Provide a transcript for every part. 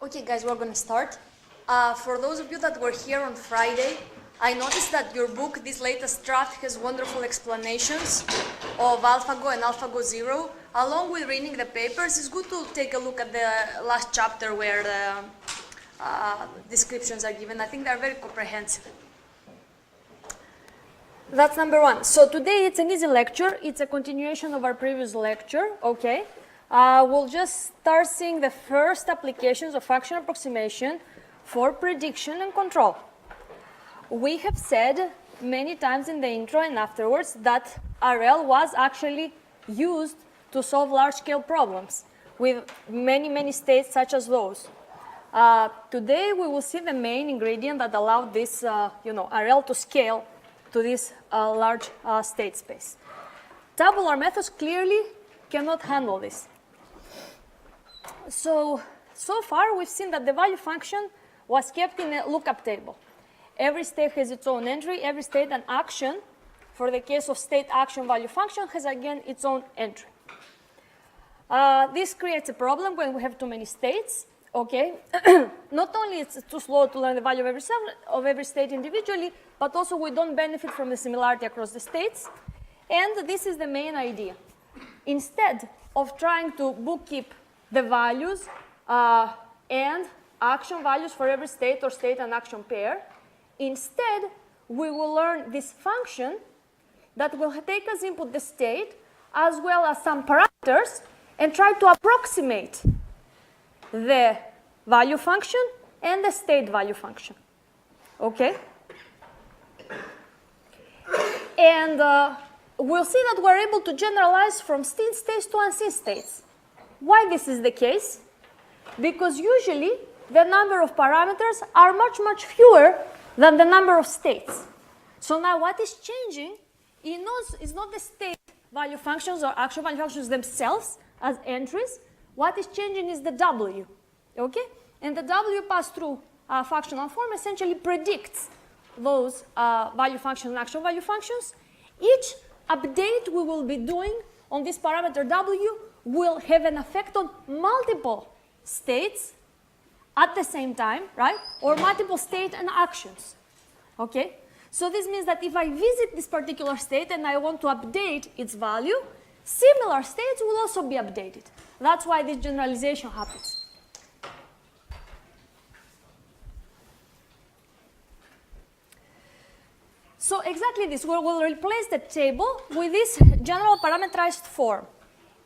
Okay, guys, we're going to start. For those of you that were here on Friday, I noticed that your book, this latest draft, has wonderful explanations of AlphaGo and AlphaGo Zero. Along with reading the papers, it's good to take a look at the last chapter where the descriptions are given. I think they're very comprehensive. That's number one. So today it's an easy lecture. It's a continuation of our previous lecture, okay? We'll just start seeing the first applications of function approximation for prediction and control. We have said many times in the intro and afterwards that RL was actually used to solve large-scale problems with many states such as those. Today we will see the main ingredient that allowed this, RL to scale to this large state space. Tabular methods clearly cannot handle this. So far we've seen that the value function was kept in a lookup table. Every state has its own entry, every state and action, for the case of state action value function, has again its own entry. This creates a problem when we have too many states, okay? Not only it's too slow to learn the value of every state individually, but also we don't benefit from the similarity across the states. And this is the main idea. Instead of trying to bookkeep the values and action values for every state or state and action pair, instead we will learn this function that will take as input the state as well as some parameters and try to approximate the value function and the state value function. Okay? And we'll see that we're able to generalize from seen states to unseen states. Why this is the case? Because usually the number of parameters are much fewer than the number of states. So now what is changing is not the state value functions or action value functions themselves as entries. What is changing is the W, okay? And the W passed through functional form essentially predicts those value functions and action value functions. Each update we will be doing on this parameter W will have an effect on multiple states at the same time, right? Or multiple state and actions, okay? So this means that if I visit this particular state and I want to update its value, similar states will also be updated. That's why this generalization happens. So exactly this, we will replace the table with this general parameterized form.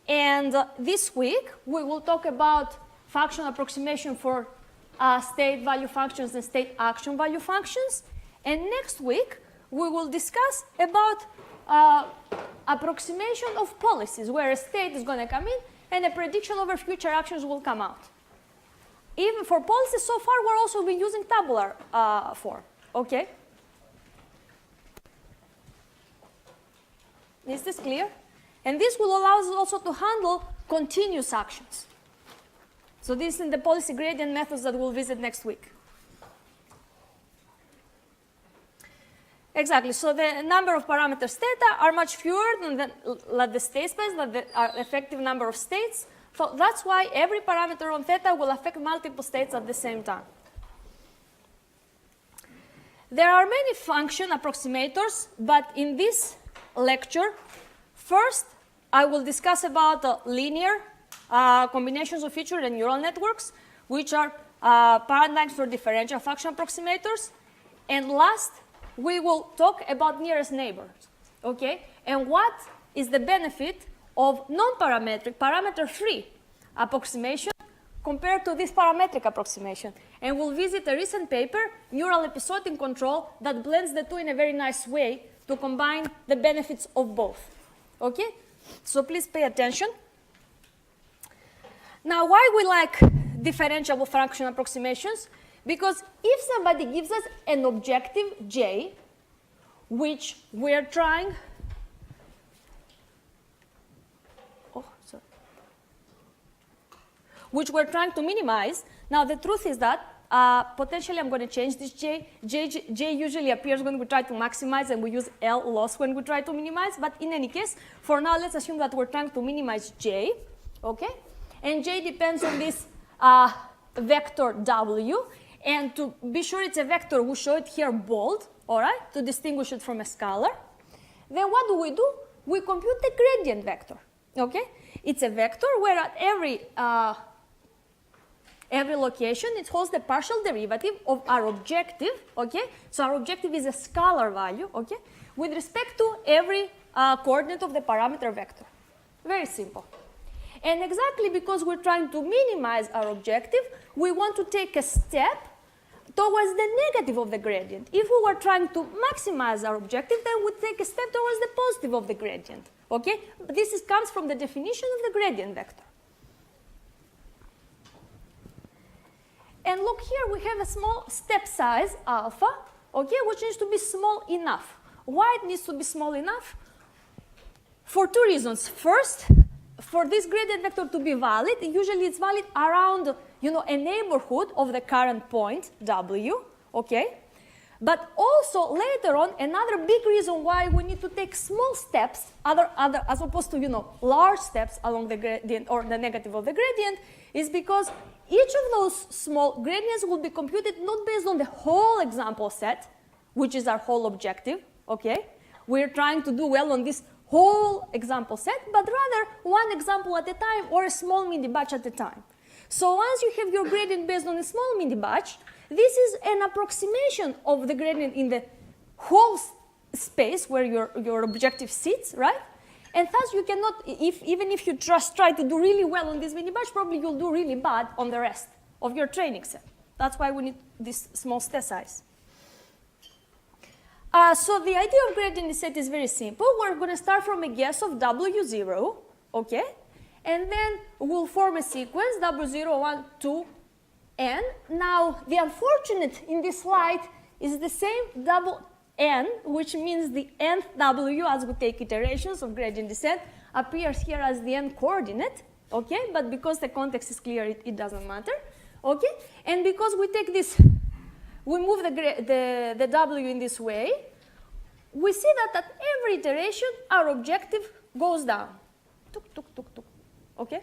And this week, we will talk about function approximation for state value functions and state action value functions. And next week, we will discuss about approximation of policies, where a state is going to come in and a prediction over future actions will come out. Even for policies, so far, we're also been using tabular form, okay? Is this clear? And this will allow us also to handle continuous actions. So this is in the policy gradient methods that we'll visit next week. Exactly, so the number of parameters theta are much fewer than the state space, than the effective number of states. So that's why every parameter on theta will affect multiple states at the same time. There are many function approximators, but in this lecture, first I will discuss about linear combinations of feature and neural networks, which are paradigms for differential function approximators. And last, we will talk about nearest neighbors, okay? And what is the benefit of non-parametric, parameter-free approximation compared to this parametric approximation. And we'll visit a recent paper, Neural Episodic Control, that blends the two in a very nice way to combine the benefits of both, okay? So please pay attention. Now, why we like differentiable function approximations? Because if somebody gives us an objective J, which we're trying, which we're trying to minimize. Now, the truth is that potentially I'm going to change this J. J usually appears when we try to maximize, and we use L loss when we try to minimize. But in any case, for now, let's assume that we're trying to minimize J, okay? And J depends on this vector W, and to be sure it's a vector, we show it here bold, all right, to distinguish it from a scalar. Then what do? We compute the gradient vector, okay? It's a vector where at every location it holds the partial derivative of our objective, okay? So our objective is a scalar value, okay, with respect to every coordinate of the parameter vector. Very simple. And exactly because we're trying to minimize our objective, we want to take a step towards the negative of the gradient. If we were trying to maximize our objective, then we'd take a step towards the positive of the gradient, okay? But this comes from the definition of the gradient vector. And look here, we have a small step size, alpha, okay, which needs to be small enough. Why it needs to be small enough? For two reasons. First, for this gradient vector to be valid, usually it's valid around, a neighborhood of the current point, W, okay? But also, later on, another big reason why we need to take small steps, as opposed to, large steps along the gradient or the negative of the gradient, is because each of those small gradients will be computed not based on the whole example set, which is our whole objective, okay? We're trying to do well on this whole example set, but rather one example at a time or a small mini-batch at a time. So once you have your gradient based on a small mini-batch, this is an approximation of the gradient in the whole space where your objective sits, right? And thus you cannot, even if you just try to do really well on this mini-batch, probably you'll do really bad on the rest of your training set. That's why we need this small step size. So the idea of gradient descent is very simple. We're going to start from a guess of W0, okay? And then we'll form a sequence, W0, 1, 2, N. Now, the unfortunate in this slide is the same double N, which means the nth W, as we take iterations of gradient descent, appears here as the N coordinate, okay? But because the context is clear, it doesn't matter, okay? And because we take this, we move the W in this way, we see that at every iteration, our objective goes down. Tuk, tuk, tuk, tuk, okay?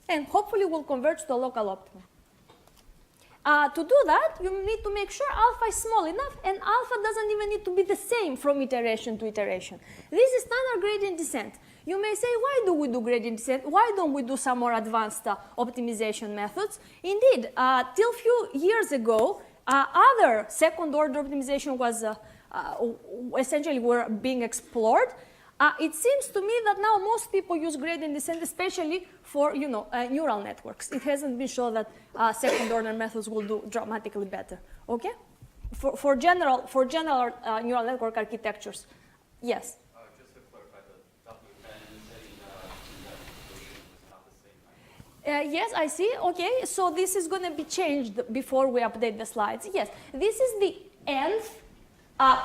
And hopefully will converge to a local optimum. To do that, you need to make sure alpha is small enough, and alpha doesn't even need to be the same from iteration to iteration. This is standard gradient descent. You may say, why do we do gradient descent? Why don't we do some more advanced optimization methods? Indeed, till few years ago, other second-order optimization was essentially were being explored. It seems to me that now most people use gradient descent, especially for neural networks. It hasn't been shown that second-order methods will do dramatically better. Okay, for general neural network architectures, yes. Just to clarify, the WN setting is not the same. Yes, I see. Okay, so this is going to be changed before we update the slides. Yes, this is the nth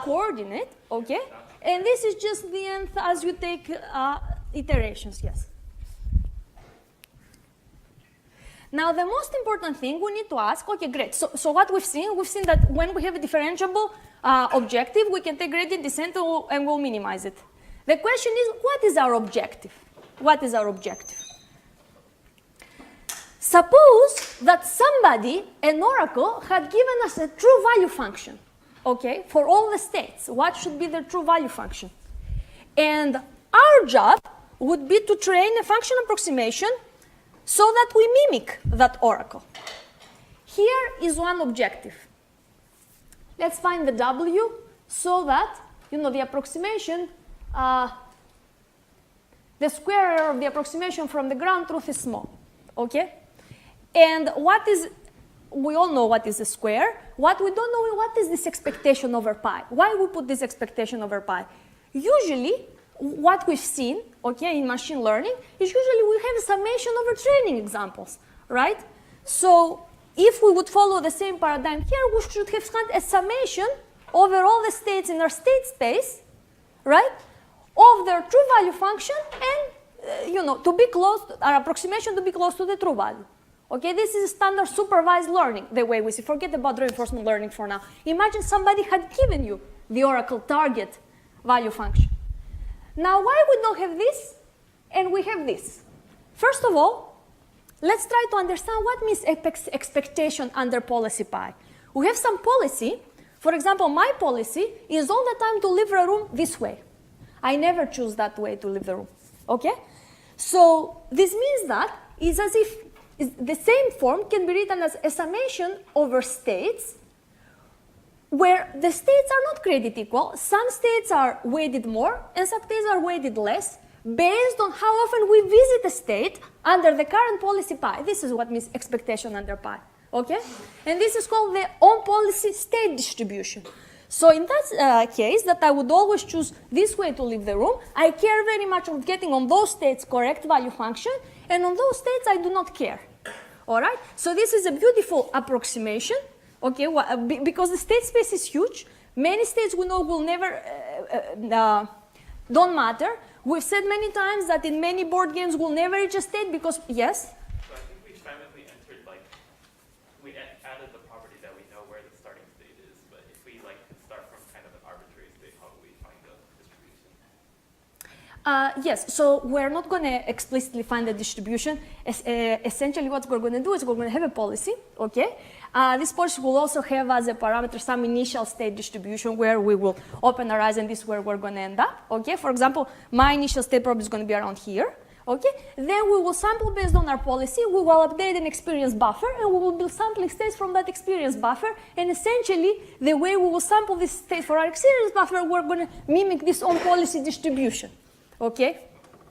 coordinate. Okay. And this is just the nth as you take iterations, yes. Now, the most important thing we need to ask, okay, great. So what we've seen that when we have a differentiable objective, we can take gradient descent and we'll minimize it. The question is, what is our objective? What is our objective? Suppose that somebody, an oracle, had given us a true value function. Okay, for all the states, what should be the true value function? And our job would be to train a function approximation so that we mimic that oracle. Here is one objective. Let's find the W so that, the approximation, the square error of the approximation from the ground truth is small, okay? And we all know what is a square. What we don't know is what is this expectation over pi. Why we put this expectation over pi? Usually, what we've seen, okay, in machine learning, is usually we have a summation over training examples, right? So if we would follow the same paradigm here, we should have had a summation over all the states in our state space, right, of their true value function and, to be close, our approximation to be close to the true value. Okay, this is standard supervised learning, the way we see. Forget about reinforcement learning for now. Imagine somebody had given you the oracle target value function. Now, why we don't have this and we have this? First of all, let's try to understand what means expectation under policy pi. We have some policy. For example, my policy is all the time to leave a room this way. I never choose that way to leave the room, okay? So this means that it's as if the same form can be written as a summation over states where the states are not created equal. Some states are weighted more and some states are weighted less based on how often we visit a state under the current policy pi. This is what means expectation under pi, okay? And this is called the on-policy state distribution. So in that case, that I would always choose this way to leave the room, I care very much on getting on those states correct value function, and on those states I do not care. All right? So this is a beautiful approximation, okay? Because the state space is huge. Many states we know will never, don't matter. We've said many times that in many board games we'll never reach a state because, yes? So I think we finally entered, like, we added the property that we know where the starting state is, but if we, like, could start from kind of an arbitrary state, how do we find the distribution? Yes, so we're not going to explicitly find the distribution. Essentially what we're going to do is we're going to have a policy, okay? This policy will also have as a parameter some initial state distribution where we will open our eyes and this is where we're going to end up, okay? For example, my initial state probably is going to be around here, okay? Then we will sample based on our policy, we will update an experience buffer and we will build sampling states from that experience buffer, and essentially the way we will sample this state for our experience buffer, we're going to mimic this on policy distribution, okay?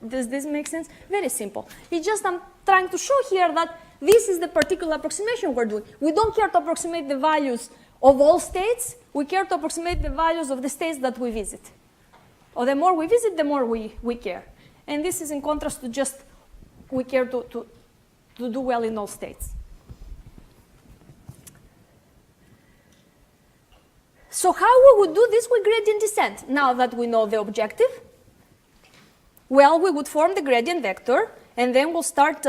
Does this make sense? Very simple. It's just I'm trying to show here that this is the particular approximation we're doing. We don't care to approximate the values of all states. We care to approximate the values of the states that we visit. Or the more we visit, the more we care. And this is in contrast to just we care to do well in all states. So how we would do this with gradient descent? Now that we know the objective, well, we would form the gradient vector, and then we'll start.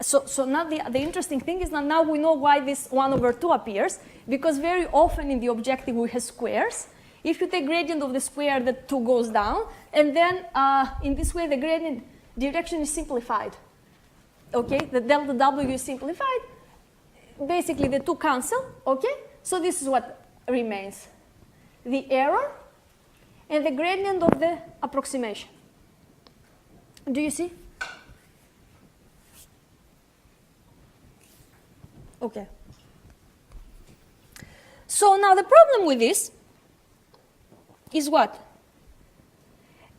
So now the interesting thing is that now we know why this 1/2 appears, because very often in the objective we have squares. If you take gradient of the square, the 2 goes down, and then in this way the gradient direction is simplified. Okay, the delta W is simplified. Basically the 2 cancel, okay? So this is what remains. The error and the gradient of the approximation. Do you see? Okay. So now the problem with this is what?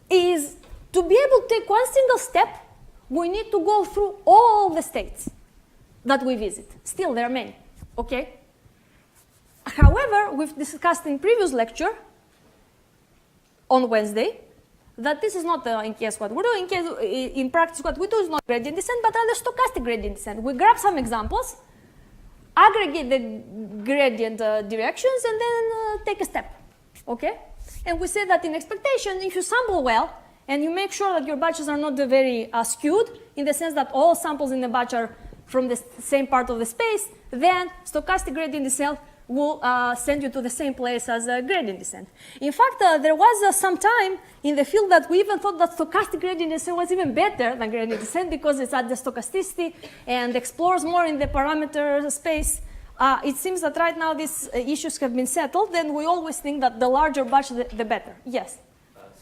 Is to be able to take one single step, we need to go through all the states that we visit. Still, there are many, okay? However, we've discussed in previous lecture on Wednesday that this is not in case what we're doing. In practice, what we do is not gradient descent, but rather stochastic gradient descent. We grab some examples, aggregate the gradient directions, and then take a step, okay? And we say that in expectation, if you sample well, and you make sure that your batches are not very skewed, in the sense that all samples in the batch are from the same part of the space, then stochastic gradient descent will send you to the same place as gradient descent. In fact, there was some time in the field that we even thought that stochastic gradient descent was even better than gradient descent because it's at the stochasticity and explores more in the parameter space. It seems that right now these issues have been settled, and we always think that the larger batch, the better. Yes?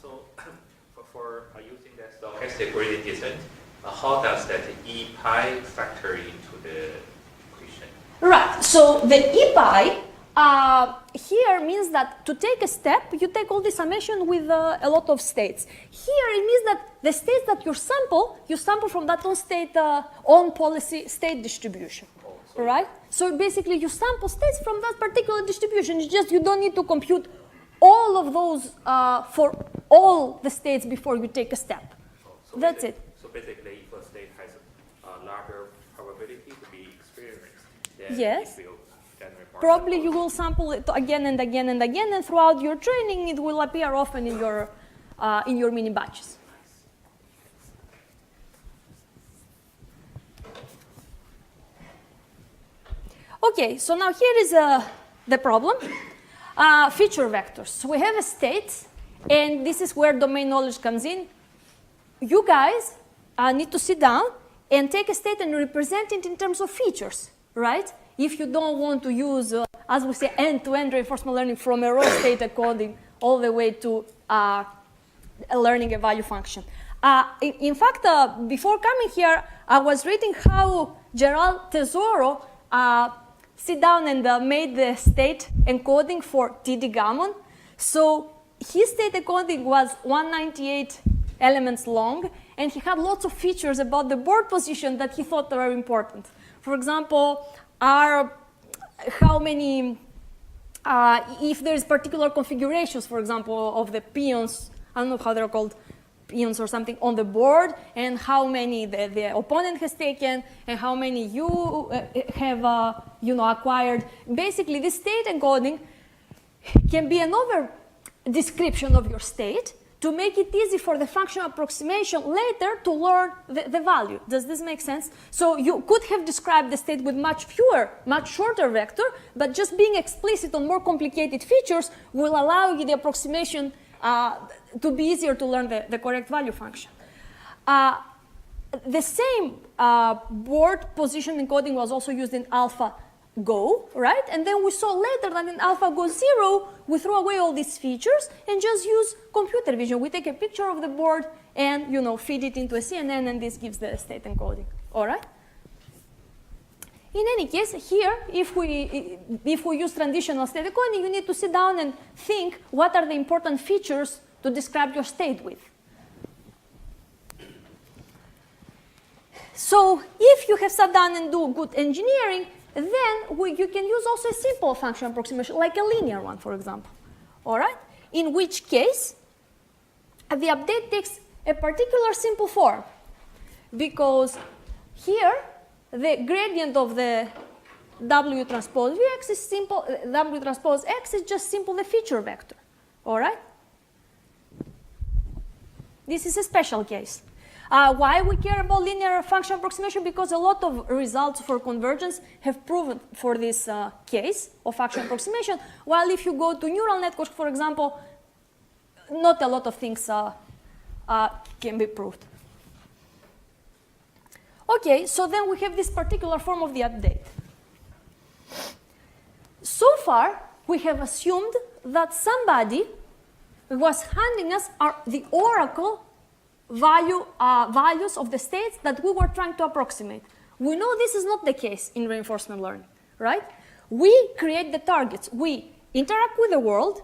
So for using that stochastic gradient descent, how does that E pi factor into the equation? Right. So the E pi here means that to take a step, you take all the summation with a lot of states. Here it means that the states that you sample from that on-state, on-policy state distribution. Right? So basically you sample states from that particular distribution. It's just you don't need to compute all of those for all the states before you take a step. So that's it. So basically, if a state has a larger probability to be experienced, then yes. it will generate more Probably samples. you will sample it again and again and again, and throughout your training it will appear often in your mini batches. Okay, so now here is the problem. Feature vectors. So we have a state, and this is where domain knowledge comes in. You guys need to sit down and take a state and represent it in terms of features, right? If you don't want to use, as we say, end-to-end reinforcement learning from a raw state encoding all the way to learning a value function. In fact, before coming here, I was reading how Gerald Tesoro sit down and made the state encoding for TD Gammon. So his state encoding was 198 elements long, and he had lots of features about the board position that he thought were important. For example, how many, if there's particular configurations, for example, of the peons, I don't know how they're called, peons or something on the board, and how many the opponent has taken, and how many you have acquired. Basically, this state encoding can be another description of your state to make it easy for the function approximation later to learn the value. Does this make sense? So you could have described the state with much shorter vector, but just being explicit on more complicated features will allow you the approximation to be easier to learn the correct value function. The same board position encoding was also used in AlphaGo, right? And then we saw later that in AlphaGo 0, we throw away all these features and just use computer vision. We take a picture of the board and feed it into a CNN, and this gives the state encoding. All right? In any case, here, if we use traditional state encoding, you need to sit down and think what are the important features to describe your state with. So if you have sat down and do good engineering, then you can use also a simple function approximation, like a linear one, for example. All right? In which case, the update takes a particular simple form, because here, the gradient of the W transpose Vx is simple, W transpose X is just simple the feature vector. All right? This is a special case. Why we care about linear function approximation? Because a lot of results for convergence have proven for this case of function approximation, while if you go to neural networks, for example, not a lot of things can be proved. Okay, so then we have this particular form of the update. So far, we have assumed that somebody was handing us the oracle values of the states that we were trying to approximate. We know this is not the case in reinforcement learning, right? We create the targets. We interact with the world,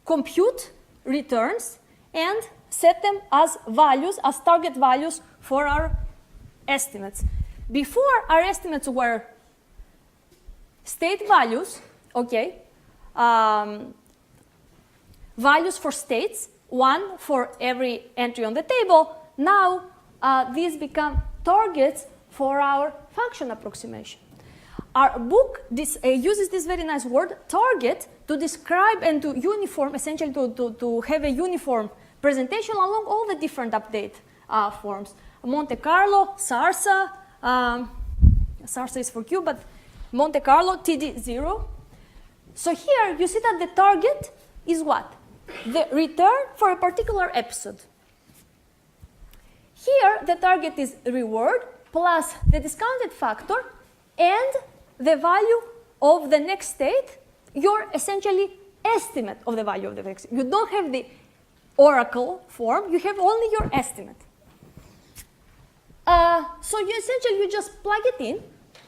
compute returns, and set them as values, as target values for our estimates. Before, our estimates were state values, okay, values for states, one for every entry on the table. Now, these become targets for our function approximation. Our book uses this very nice word, target, to describe and to uniform, essentially to have a uniform presentation along all the different update forms. Monte Carlo, Sarsa, Sarsa is for Q, but Monte Carlo, TD0. So here, you see that the target is what? The return for a particular episode. Here, the target is reward plus the discounted factor and the value of the next state, your essentially estimate of the value of the next. You don't have the oracle form, you have only your estimate. So you just plug it in,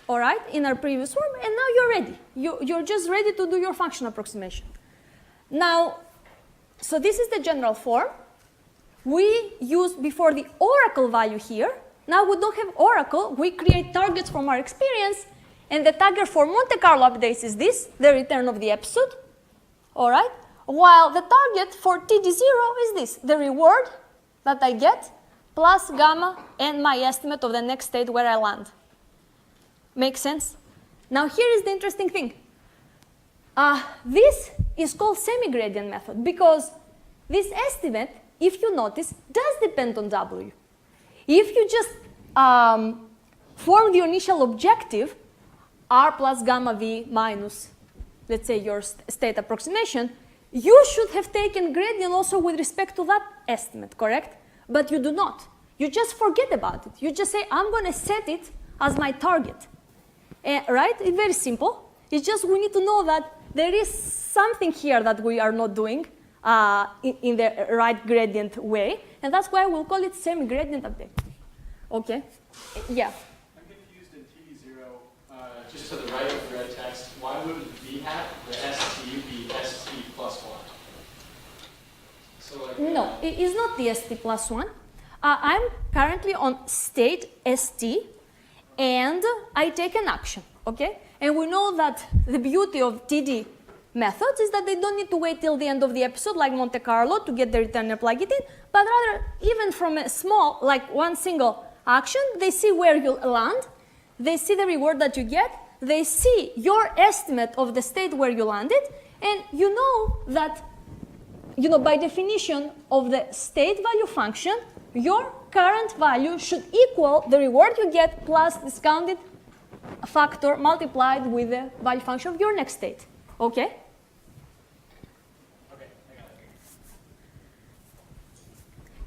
all right, in our previous form, and now you're ready. You're just ready to do your function approximation. Now, so this is the general form. We used before the oracle value here. Now we don't have oracle. We create targets from our experience, and the tagger for Monte Carlo updates is this, the return of the episode, all right? While the target for TD0 is this, the reward that I get plus gamma and my estimate of the next state where I land. Make sense? Now here is the interesting thing. This is called semi-gradient method because this estimate, if you notice, does depend on W. If you just form the initial objective, R plus gamma V minus, let's say, your state approximation, you should have taken gradient also with respect to that estimate, correct? But you do not. you just forget about it. You just say, I'm going to set it as my target. Right? It's very simple. It's just we need to know that there is something here that we are not doing in the right gradient way, and that's why we'll call it semi-gradient update. Okay? Yeah? I'm confused in TD0, just to the right of the red text. Why wouldn't v hat, the ST, be ST plus 1? So like, No, it is not the ST plus 1. I'm currently on state ST, and I take an action, okay? And we know that the beauty of TD methods is that they don't need to wait till the end of the episode, like Monte Carlo, to get the return and plug it in, but rather, even from a small, like one single action, they see where you land, they see the reward that you get, they see your estimate of the state where you landed, and you know that, by definition of the state value function, your current value should equal the reward you get plus discounted factor multiplied with the value function of your next state. Okay? okay, I got it.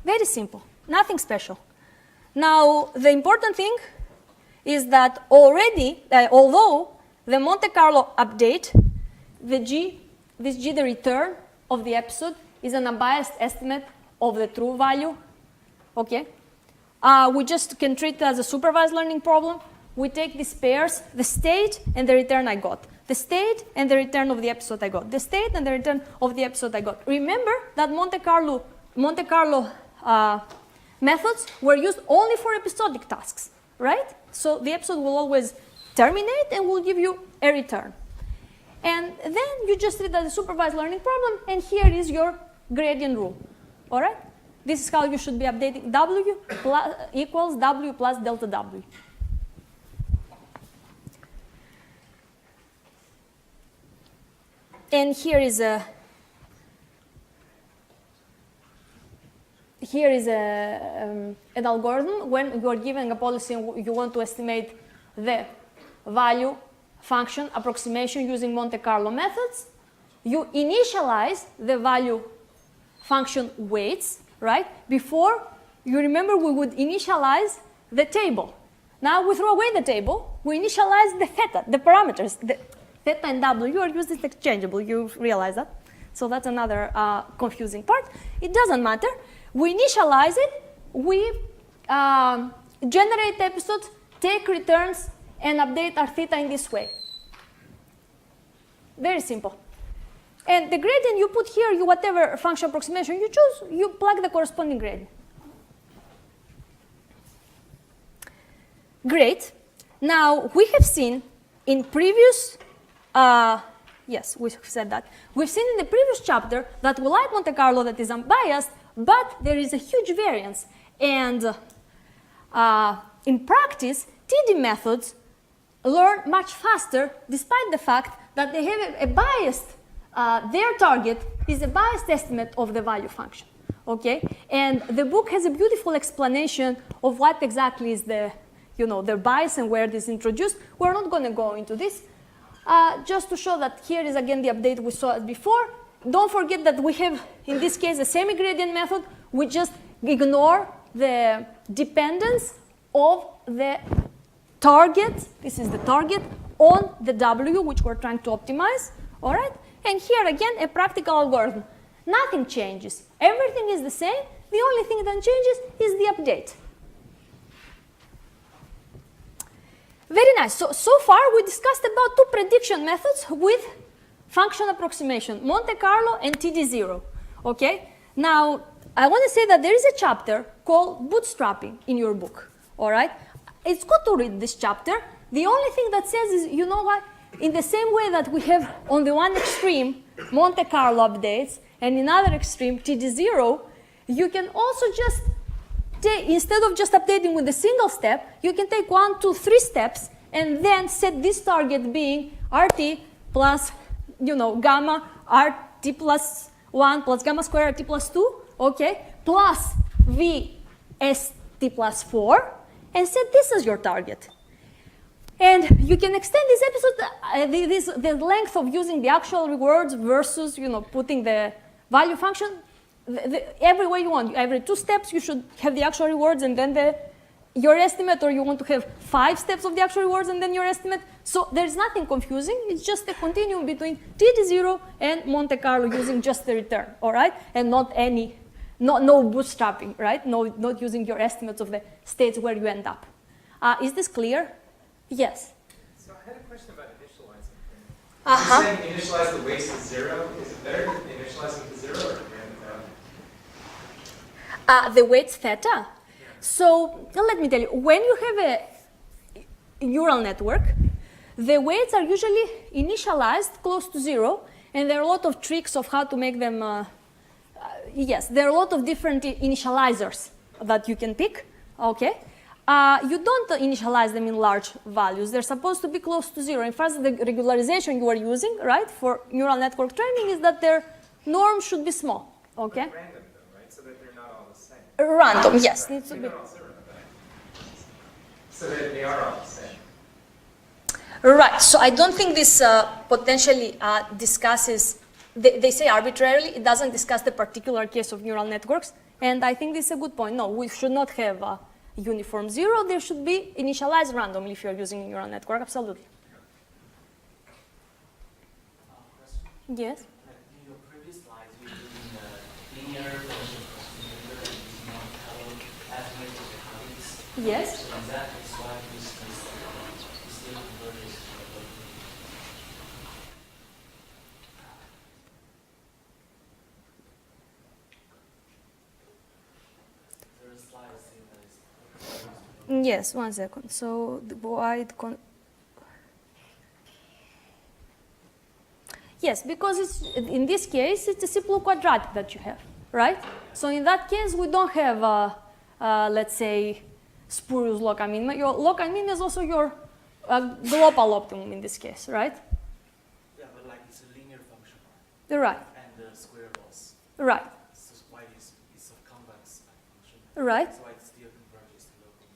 Very simple. Nothing special. Now, the important thing is that already, although the Monte Carlo update, this G, the return of the episode, is an unbiased estimate of the true value. Okay? We just can treat it as a supervised learning problem. We take these pairs, the state and the return I got. The state and the return of the episode I got. The state and the return of the episode I got. Remember that Monte Carlo methods were used only for episodic tasks, right? So the episode will always terminate and will give you a return. And then you just treat it as a supervised learning problem, and here is your gradient rule, all right? This is how you should be updating W equals W plus delta W. And here is an algorithm when you are given a policy and you want to estimate the value function approximation using Monte Carlo methods. You initialize the value function weights, right? Before, you remember we would initialize the table. Now we throw away the table, we initialize the theta, the parameters. The theta and W are used interchangeable, you realize that? So that's another confusing part. It doesn't matter. We initialize it, we generate episodes, take returns, and update our theta in this way. Very simple. And the gradient you put here, whatever function approximation you choose, you plug the corresponding gradient. Great. Now, we have seen in previous, yes, we've said that. We've seen in the previous chapter that we like Monte Carlo that is unbiased, but there is a huge variance. And in practice, TD methods learn much faster despite the fact that they have a biased, their target is a biased estimate of the value function, okay? And the book has a beautiful explanation of what exactly is the, their bias and where it is introduced. We're not going to go into this. Just to show that here is again the update we saw before. Don't forget that we have, in this case, a semi-gradient method. We just ignore the dependence of the target, this is the target, on the W, which we're trying to optimize, all right? And here again, a practical algorithm. Nothing changes. Everything is the same. The only thing that changes is the update. Very nice. So far, we discussed about two prediction methods with function approximation, Monte Carlo and TD0, okay? Now, I want to say that there is a chapter called bootstrapping in your book, all right? It's good to read this chapter. The only thing that says is, you know what? In the same way that we have on the one extreme Monte Carlo updates and in other extreme TD0, you can also just take, instead of just updating with a single step, you can take 1, 2, 3 steps and then set this target being RT plus, gamma RT plus 1 plus gamma square RT plus 2, okay, plus VST plus 4, and set this as your target. And you can extend this episode, the length of using the actual rewards versus, putting the value function. every way you want. Every 2 steps, you should have the actual rewards and then your estimate, or you want to have 5 steps of the actual rewards and then your estimate. So there's nothing confusing. It's just a continuum between TD0 and Monte Carlo using just the return, all right? And no bootstrapping, right? Not using your estimates of the states where you end up. Is this clear? Yes. So I had a question about initializing. Uh-huh. You're saying initialize the weights to 0. Is it better to initialize them to 0 or to random value? The weights theta. So let me tell you, when you have a neural network, the weights are usually initialized close to 0, and there are a lot of tricks of how to make them. Yes, there are a lot of different initializers that you can pick. Okay. You don't initialize them in large values. They're supposed to be close to 0. In fact, the regularization you are using, right, for neural network training is that their norm should be small. Okay. But random though, right? So that they're not all the same. Random, yes, needs to be. They're all 0, so that they are all the same. Right. So I don't think this potentially discusses. They say arbitrarily. It doesn't discuss the particular case of neural networks, and I think this is a good point. No, we should not have uniform 0. There should be initialized randomly if you're using a neural network. Absolutely. Yes. In your previous slides, you were using a linear function approximator and using Monte Carlo estimate of the habits. Yes. So in that case, why use this still converges to a local? There is slide saying that it's Yes. 1 second. So the wide. Yes, because in this case, it's a simple quadratic that you have, right? So in that case, we don't have, let's say, spurious local minima. Your local minima is also your global optimum in this case, right? yeah, but like it's a linear function, Right, and the square loss. right, So why is it's a convex function? right. So why it still converges to local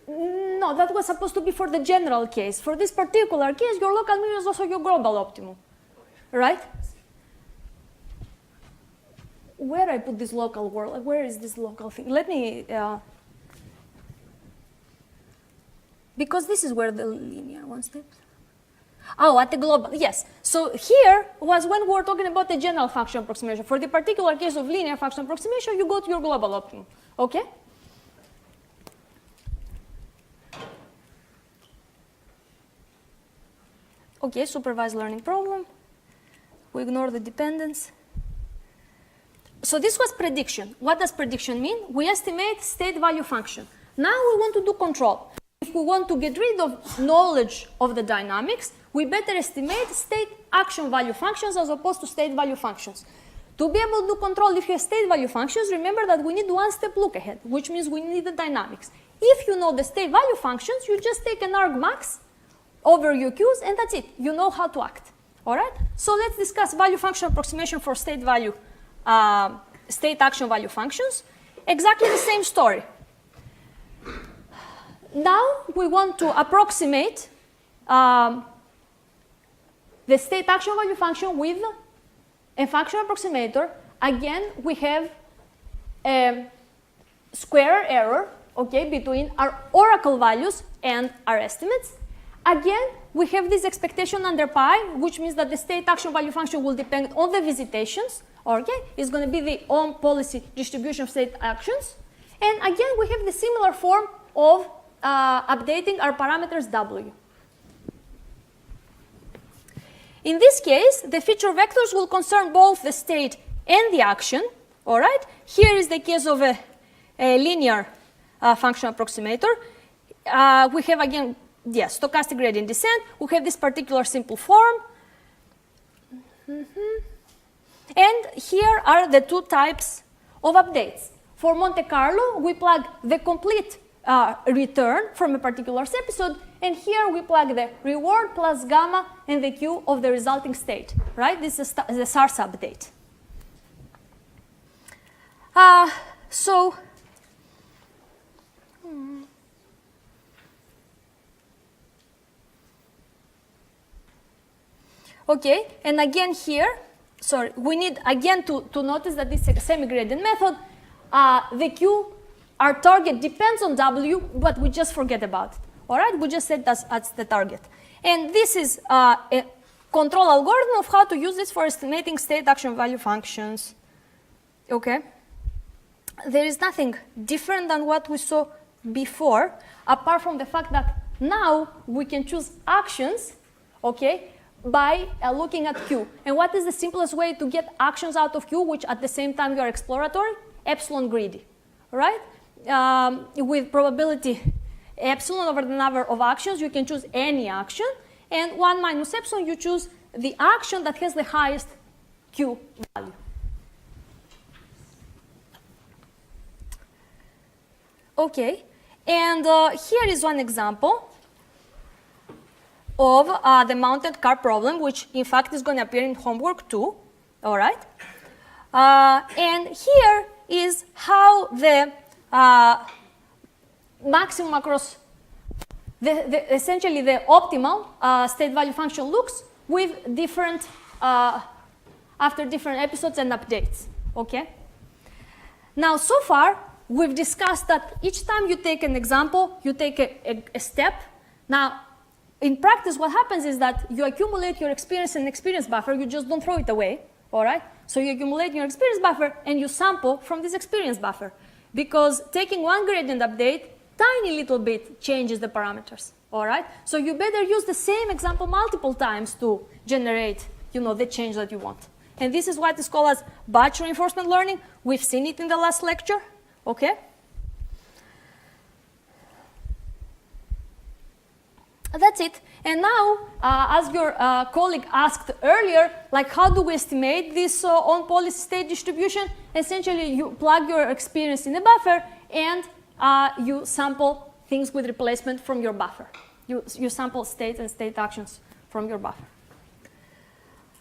minimum? No, that was supposed to be for the general case. For this particular case, your local minimum is also your global optimum, right? Where I put this local world? Where is this local thing? Let me, because this is where the linear one step. Oh, at the global, yes. So here was when we were talking about the general function approximation. For the particular case of linear function approximation, you go to your global optimum, okay? Okay, supervised learning problem. We ignore the dependence. So this was prediction. What does prediction mean? We estimate state value function. Now we want to do control. If we want to get rid of knowledge of the dynamics, we better estimate state action value functions as opposed to state value functions. To be able to do control if you have state value functions, remember that we need 1 step look ahead, which means we need the dynamics. If you know the state value functions, you just take an argmax over your Q's, and that's it. You know how to act. All right? So let's discuss value function approximation for state action value functions. Exactly the same story. Now we want to approximate the state action value function with a function approximator. Again, we have a square error, okay, between our oracle values and our estimates. Again, we have this expectation under pi, which means that the state action value function will depend on the visitations. Okay, it's going to be the Ohm policy distribution of state actions. And again, we have the similar form of updating our parameters W. In this case, the feature vectors will concern both the state and the action. All right, here is the case of a linear function approximator. We have again, yes, stochastic gradient descent. We have this particular simple form. And here are the 2 types of updates. For Monte Carlo, we plug the complete return from a particular episode, and here we plug the reward plus gamma and the Q of the resulting state, right? This is the SARS update. Okay, and again here, sorry, we need again to notice that this is a semi-gradient method. The Q, our target depends on W, but we just forget about it. All right, we just set that as the target. And this is a control algorithm of how to use this for estimating state action value functions. Okay. There is nothing different than what we saw before, apart from the fact that now we can choose actions, okay, by looking at Q. And what is the simplest way to get actions out of Q, which at the same time you are exploratory? Epsilon greedy, right? With probability epsilon over the number of actions, you can choose any action, and 1 minus epsilon, you choose the action that has the highest Q value. Okay, and here is one example of the mounted car problem, which in fact is going to appear in homework too, all right? And here is how the maximum across, essentially the optimal state value function looks with different, after different episodes and updates, okay? Now, so far, we've discussed that each time you take an example, you take a step. Now, in practice, what happens is that you accumulate your experience in experience buffer, you just don't throw it away, all right? So you accumulate your experience buffer and you sample from this experience buffer. Because taking one gradient update, tiny little bit changes the parameters, all right? So you better use the same example multiple times to generate, the change that you want. And this is what is called as batch reinforcement learning. We've seen it in the last lecture, okay? That's it. And now, as your colleague asked earlier, like how do we estimate this on-policy state distribution? Essentially, you plug your experience in a buffer and you sample things with replacement from your buffer. You sample states and state actions from your buffer.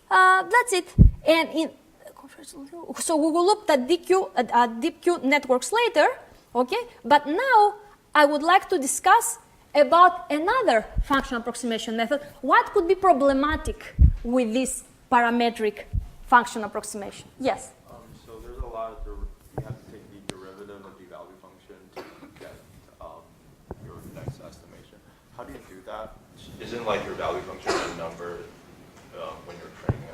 That's it. And so we will look at deep Q networks later, okay? But now I would like to discuss about another function approximation method. What could be problematic with this parametric function approximation? Yes? So there's a lot of, you have to take the derivative of the value function to get your next estimation. How do you do that? Isn't like your value function a number when you're training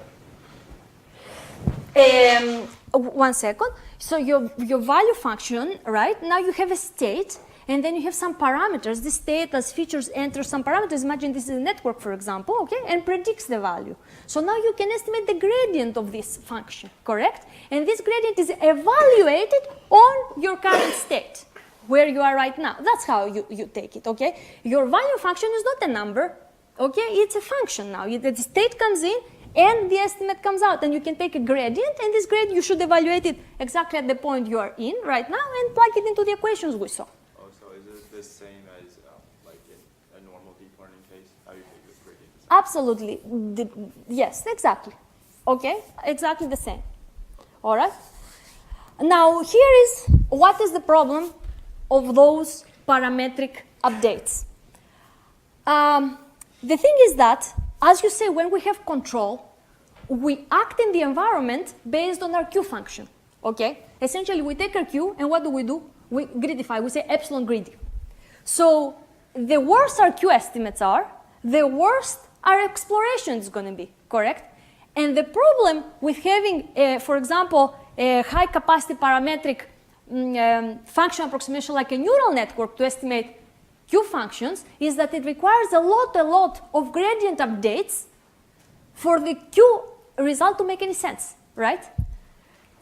it? 1 second. So your value function, right? Now you have a state, and then you have some parameters. This state as features enter some parameters. Imagine this is a network, for example, okay, and predicts the value. So now you can estimate the gradient of this function, correct? And this gradient is evaluated on your current state, where you are right now. That's how you take it, okay? Your value function is not a number, okay? It's a function now. The state comes in, and the estimate comes out, and you can take a gradient, and this gradient, you should evaluate it exactly at the point you are in right now, and plug it into the equations we saw. The same as like in a normal deep learning case, how you take this gradient? Absolutely. Yes, exactly. Okay, exactly the same. All right. Now here is what is the problem of those parametric updates. The thing is that, as you say, when we have control, we act in the environment based on our Q function. Okay. Essentially, we take our Q, and what do? We gridify. We say epsilon greedy. So the worse our Q estimates are, the worse our exploration is going to be, correct? And the problem with having, for example, a high capacity parametric function approximation like a neural network to estimate Q functions is that it requires a lot of gradient updates for the Q result to make any sense, right?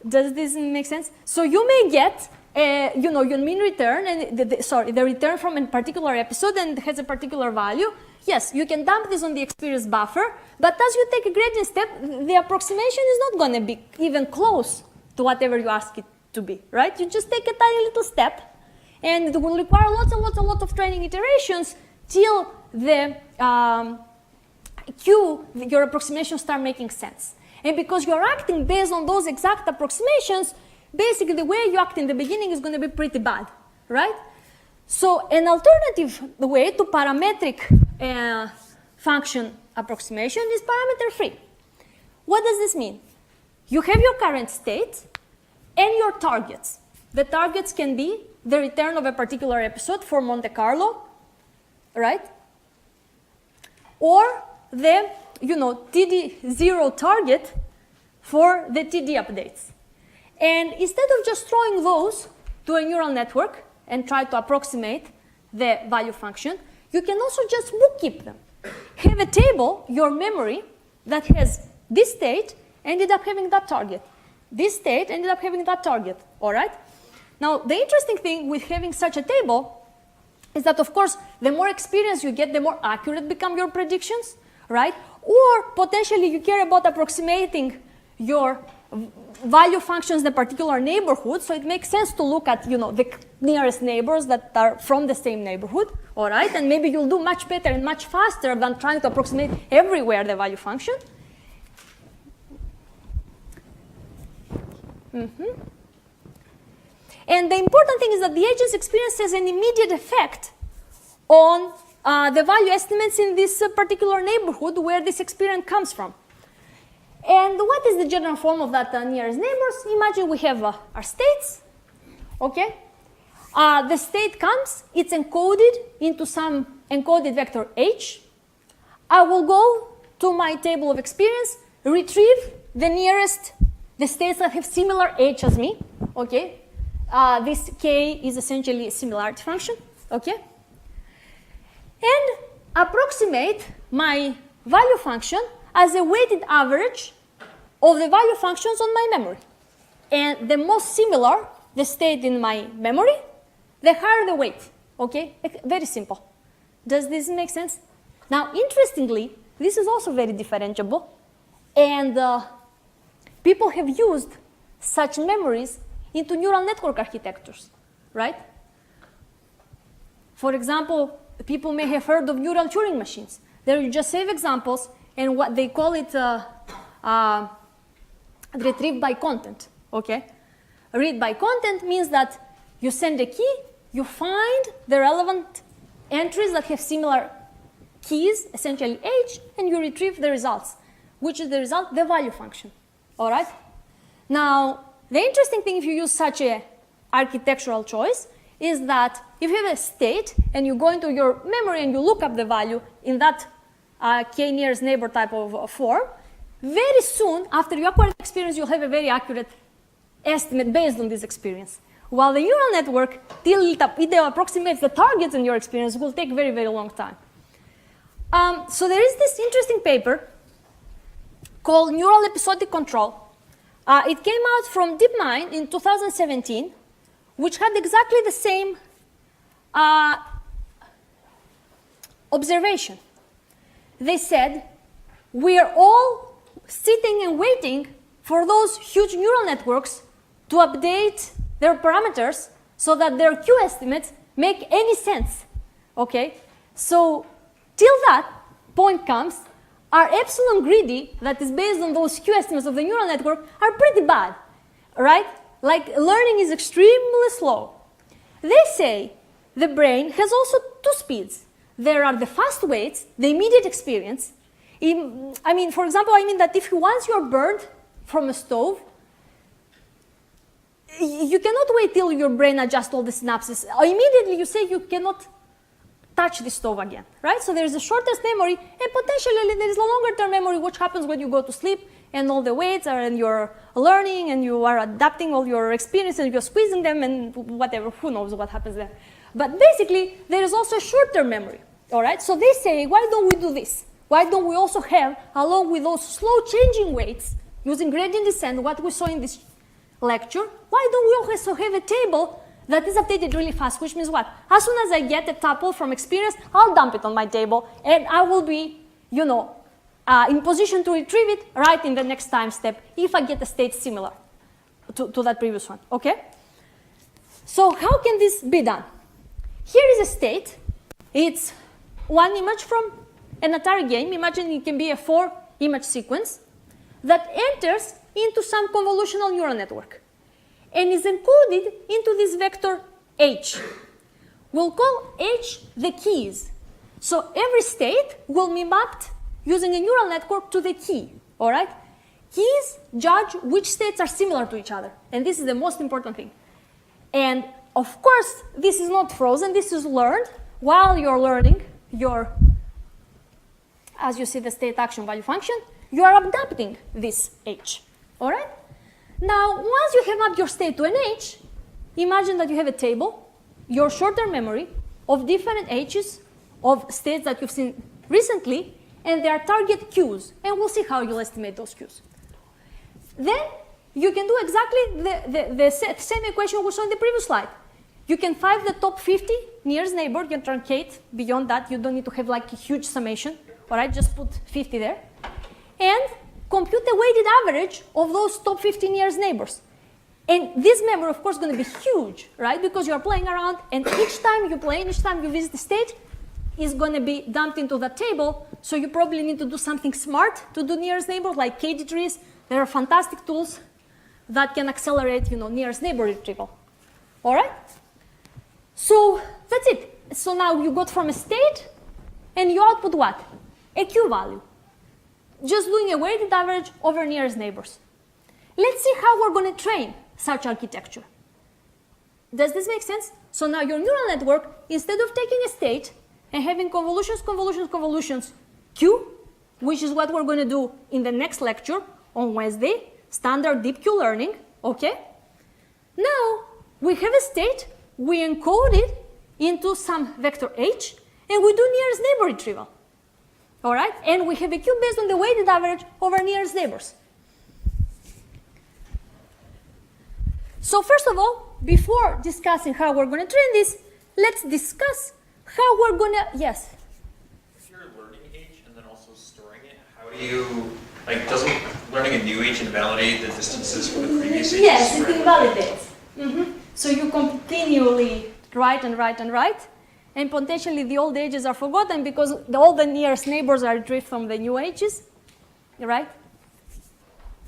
Does this make sense? So you may get your mean return and the return from a particular episode and has a particular value. Yes, you can dump this on the experience buffer, but as you take a gradient step, the approximation is not going to be even close to whatever you ask it to be, right? You just take a tiny little step, and it will require lots of training iterations till the your approximations start making sense. And because you're acting based on those exact approximations, basically the way you act in the beginning is going to be pretty bad, right? So an alternative way to parametric function approximation is parameter free. What does this mean? you have your current state and your targets. The targets can be the return of a particular episode for Monte Carlo, right? Or the, TD0 target for the TD updates. And instead of just throwing those to a neural network and try to approximate the value function, you can also just bookkeep them. Have a table, your memory, that has this state ended up having that target. This state ended up having that target, all right? Now, the interesting thing with having such a table is that, of course, the more experience you get, the more accurate become your predictions, right? Or potentially you care about approximating your value functions in a particular neighborhood, so it makes sense to look at, the nearest neighbors that are from the same neighborhood, all right? And maybe you'll do much better and much faster than trying to approximate everywhere the value function. And the important thing is that the agent's experience has an immediate effect on the value estimates in this particular neighborhood where this experience comes from. And what is the general form of that nearest neighbors? Imagine we have our states, okay? The state comes, it's encoded into some encoded vector h. I will go to my table of experience, retrieve the states that have similar h as me, okay? This k is essentially a similarity function, okay? And approximate my value function as a weighted average of the value functions on my memory. And the most similar the state in my memory, the higher the weight, okay? Very simple. Does this make sense? Now, interestingly, this is also very differentiable, and people have used such memories into neural network architectures, right? For example, people may have heard of neural Turing machines. There you just save examples, and what they call it retrieve by content, okay? Read by content means that you send a key, you find the relevant entries that have similar keys, essentially h, and you retrieve the results. Which is the result? The value function, all right? Now, the interesting thing if you use such a architectural choice is that if you have a state and you go into your memory and you look up the value in that k nearest neighbor type of form, very soon after you acquire experience, you'll have a very accurate estimate based on this experience. While the neural network, till it approximates the targets in your experience, will take very, very long time. So there is this interesting paper called Neural Episodic Control. It came out from DeepMind in 2017, which had exactly the same observation. They said, we are all sitting and waiting for those huge neural networks to update their parameters so that their Q estimates make any sense, okay? So till that point comes, our epsilon greedy that is based on those Q estimates of the neural network are pretty bad, right? Like learning is extremely slow. They say the brain has also two speeds. There are the fast weights, the immediate experience. For example, that if once you're burned from a stove, you cannot wait till your brain adjusts all the synapses. Immediately you say you cannot touch the stove again, right? So there's a shortest memory, and potentially there is a longer term memory, which happens when you go to sleep and all the weights are, and you're learning and you are adapting all your experiences, and you're squeezing them and whatever, who knows what happens there. But basically, there is also a short term memory, all right? So they say, why don't we do this? Why don't we also have, along with those slow changing weights, using gradient descent, what we saw in this lecture, why don't we also have a table that is updated really fast, which means what? As soon as I get a tuple from experience, I'll dump it on my table, and I will be, in position to retrieve it right in the next time step if I get a state similar to that previous one, okay? So how can this be done? Here is a state. It's one image from an Atari game. Imagine it can be a 4-image sequence that enters into some convolutional neural network and is encoded into this vector h. We'll call h the keys. So every state will be mapped using a neural network to the key, all right? keys judge which states are similar to each other. And this is the most important thing. And of course, this is not frozen, this is learned while you're learning your, as you see the state action value function, you are adapting this H, all right? Now, once you have mapped your state to an H, imagine that you have a table, your short-term memory, of different H's of states that you've seen recently, and they are target Qs, and we'll see how you'll estimate those Qs. Then you can do exactly the same equation we saw in the previous slide. You can find the top 50 nearest neighbor, you can truncate beyond that, you don't need to have like a huge summation, all right, just put 50 there, and compute the weighted average of those top 50 nearest neighbors. And this memory, of course, is going to be huge, right? Because you are playing around, and each time you play, each time you visit the state, is going to be dumped into that table. So you probably need to do something smart to do nearest neighbor, like KD trees. There are fantastic tools that can accelerate, nearest neighbor retrieval. All right? So that's it. So now you got from a state, and you output what? A Q value. Just doing a weighted average over nearest neighbors. Let's see how we're going to train such architecture. Does this make sense? So now your neural network, instead of taking a state and having convolutions, Q, which is what we're going to do in the next lecture on Wednesday, standard deep Q learning, okay? Now, we have a state, we encode it into some vector H, and we do nearest neighbor retrieval. All right? And we have a Q based on the weighted average over nearest neighbors. So first of all, before discussing how we're going to train this, let's discuss how we're going to, yes? If you're learning H and then also storing it, how do you, doesn't learning a new H invalidate the distances for the previous H? Yes, it invalidates. So you continually write and write and write, and potentially the old H's are forgotten because all the nearest neighbors are retrieved from the new H's, right?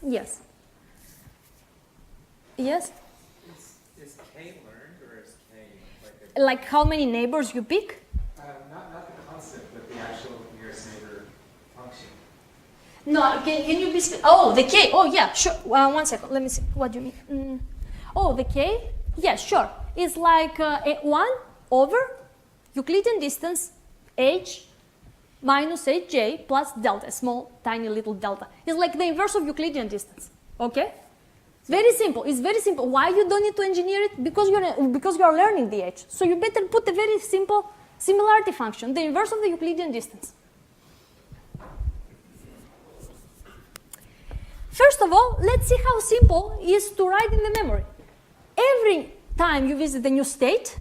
Yes. Yes? Is K learned or is K Like how many neighbors you pick? not the concept, but the actual nearest neighbor function? No, can you be, oh, the K, oh yeah, sure, 1 second, let me see, what do you mean? Oh, the K, yeah, sure, it's like 1 over Euclidean distance H minus Hj plus delta, small, tiny little delta. It's like the inverse of Euclidean distance, okay? Very simple, it's very simple. Why you don't need to engineer it? Because you are learning the H. So you better put a very simple similarity function, the inverse of the Euclidean distance. First of all, let's see how simple it is to write in the memory. Every time you visit a new state,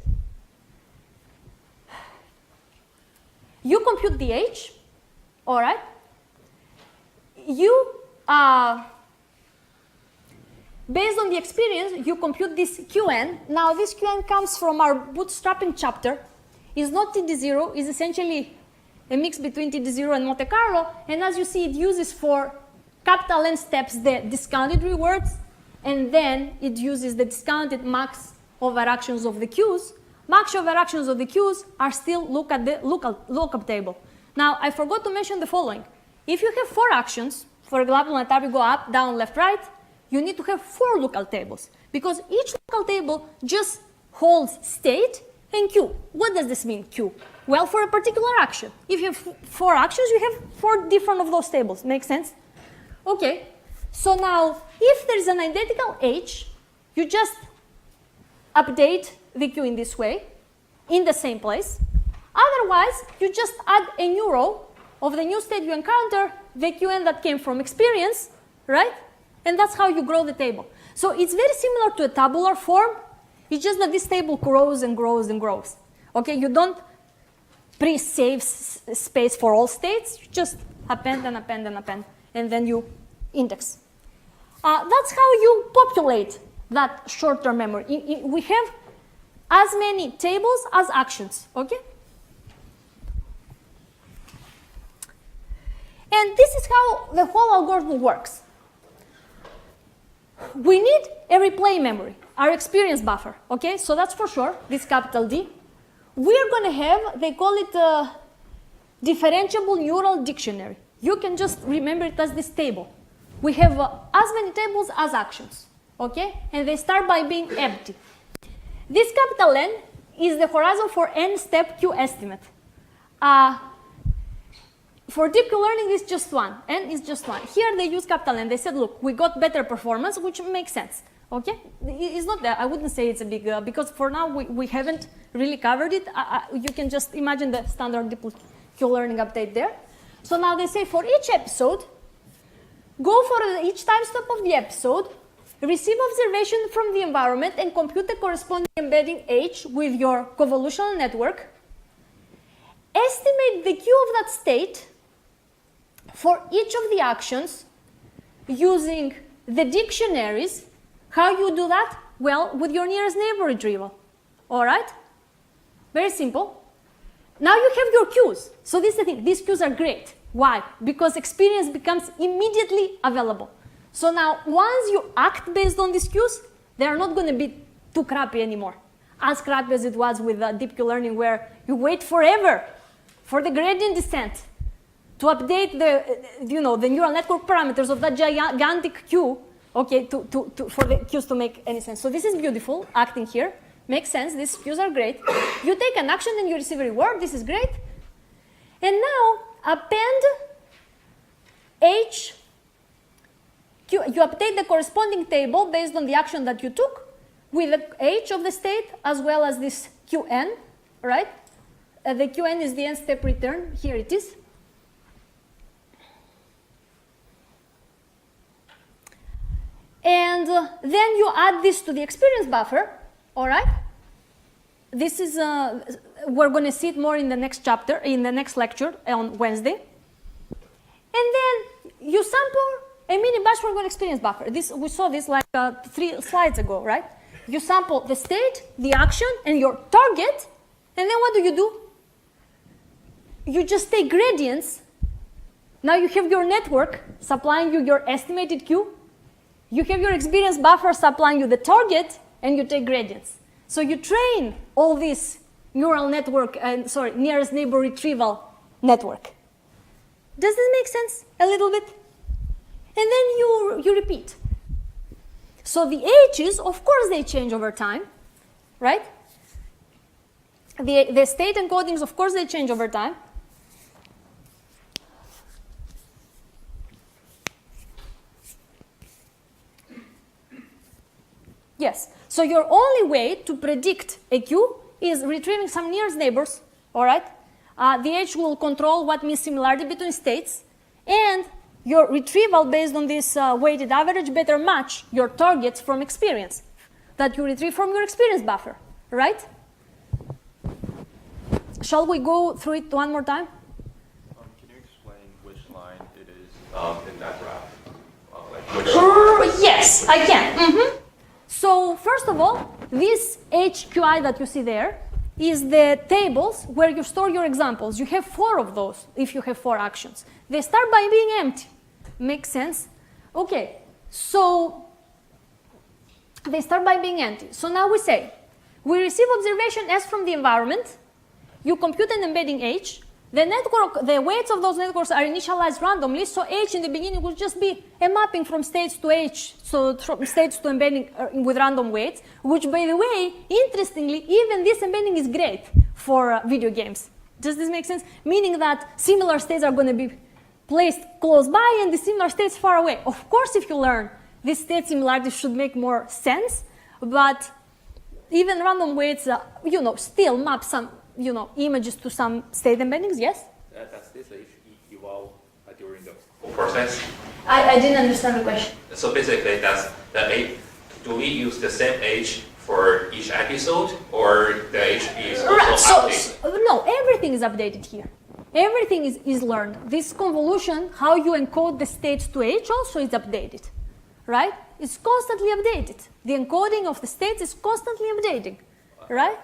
you compute the H, all right? You, based on the experience, you compute this Qn. Now, this Qn comes from our bootstrapping chapter. It's not TD0, it's essentially a mix between TD0 and Monte Carlo. And as you see, it uses for capital N steps the discounted rewards, and then it uses the discounted max overactions of the Qs. Max overactions of the Qs are still look at the lookup table. Now, I forgot to mention the following. If you have 4 actions, for example, on a tab you go up, down, left, right, you need to have 4 lookup tables, because each lookup table just holds state and Q. What does this mean, Q? Well, for a particular action. If you have 4 actions, you have 4 different of those tables. Make sense? Okay. So now, if there is an identical H, you just update the Q in this way, in the same place. Otherwise, you just add a new row of the new state you encounter, the Qn that came from experience, right? And that's how you grow the table. So it's very similar to a tabular form. It's just that this table grows and grows and grows. Okay, you don't pre-save space for all states. You just append and append and append, and then you index. That's how you populate that short-term memory. We have as many tables as actions, okay? And this is how the whole algorithm works. We need a replay memory, our experience buffer, okay? So that's for sure, this capital D. We're going to have, they call it a differentiable neural dictionary. You can just remember it as this table. we have as many tables as actions, okay? And they start by being empty. This capital N is the horizon for n-step Q estimate. For deep Q learning, it's just one. N is just one. Here they use capital N. They said, look, we got better performance, which makes sense. Okay? It's not that. I wouldn't say it's a big, because for now we haven't really covered it. You can just imagine the standard deep Q learning update there. So now they say for each episode, go for each time step of the episode, receive observation from the environment, and compute the corresponding embedding H with your convolutional network. Estimate the Q of that state for each of the actions using the dictionaries. How you do that? Well, with your nearest neighbor retrieval. All right? Very simple. Now you have your Qs. So this is the thing. These Qs are great. Why? Because experience becomes immediately available. So now, once you act based on these Qs, they are not going to be too crappy anymore. As crappy as it was with deep Q learning, where you wait forever for the gradient descent to update the neural network parameters of that gigantic Q, okay, for the Qs to make any sense. So this is beautiful, acting here. Makes sense, these Qs are great. You take an action and you receive a reward, this is great. And now, append H, Q, you update the corresponding table based on the action that you took with the H of the state as well as this Qn, right? The Qn is the n-step return, here it is. And then you add this to the experience buffer, all right? This is, we're going to see it more in the next chapter, in the next lecture on Wednesday. And then you sample a mini batch for your experience buffer. We saw this like 3 slides ago, right? You sample the state, the action, and your target, and then what do? You just take gradients. Now you have your network supplying you your estimated Q. You have your experience buffer supplying you the target, and you take gradients. So you train all this neural network, nearest neighbor retrieval network. Does this make sense a little bit? And then you repeat. So the H's, of course, they change over time, right? The state encodings, of course, they change over time. Yes, so your only way to predict a Q is retrieving some nearest neighbors, all right? The H will control what means similarity between states, and your retrieval based on this weighted average better match your targets from experience that you retrieve from your experience buffer, right? Shall we go through it one more time? Can you explain which line it is in that graph? Yes, I can. So first of all, this HQI that you see there is the tables where you store your examples. You have 4 of those if you have 4 actions. They start by being empty. Makes sense? Okay, so they start by being empty. So now we say, we receive observation S from the environment. You compute an embedding H. The network, the weights of those networks are initialized randomly, so H in the beginning will just be a mapping from states to H, so from states to embedding with random weights, which, by the way, interestingly, even this embedding is great for video games. Does this make sense? Meaning that similar states are going to be placed close by and the similar states far away. Of course, if you learn, this state similarity should make more sense, but even random weights, still map some images to some state embeddings, yes? Does this evolve during the whole process? I didn't understand the question. So basically, do we use the same H for each episode, or the H is also updated? No, everything is updated here. Everything is learned. This convolution, how you encode the states to H also is updated, right? It's constantly updated. The encoding of the states is constantly updating, right?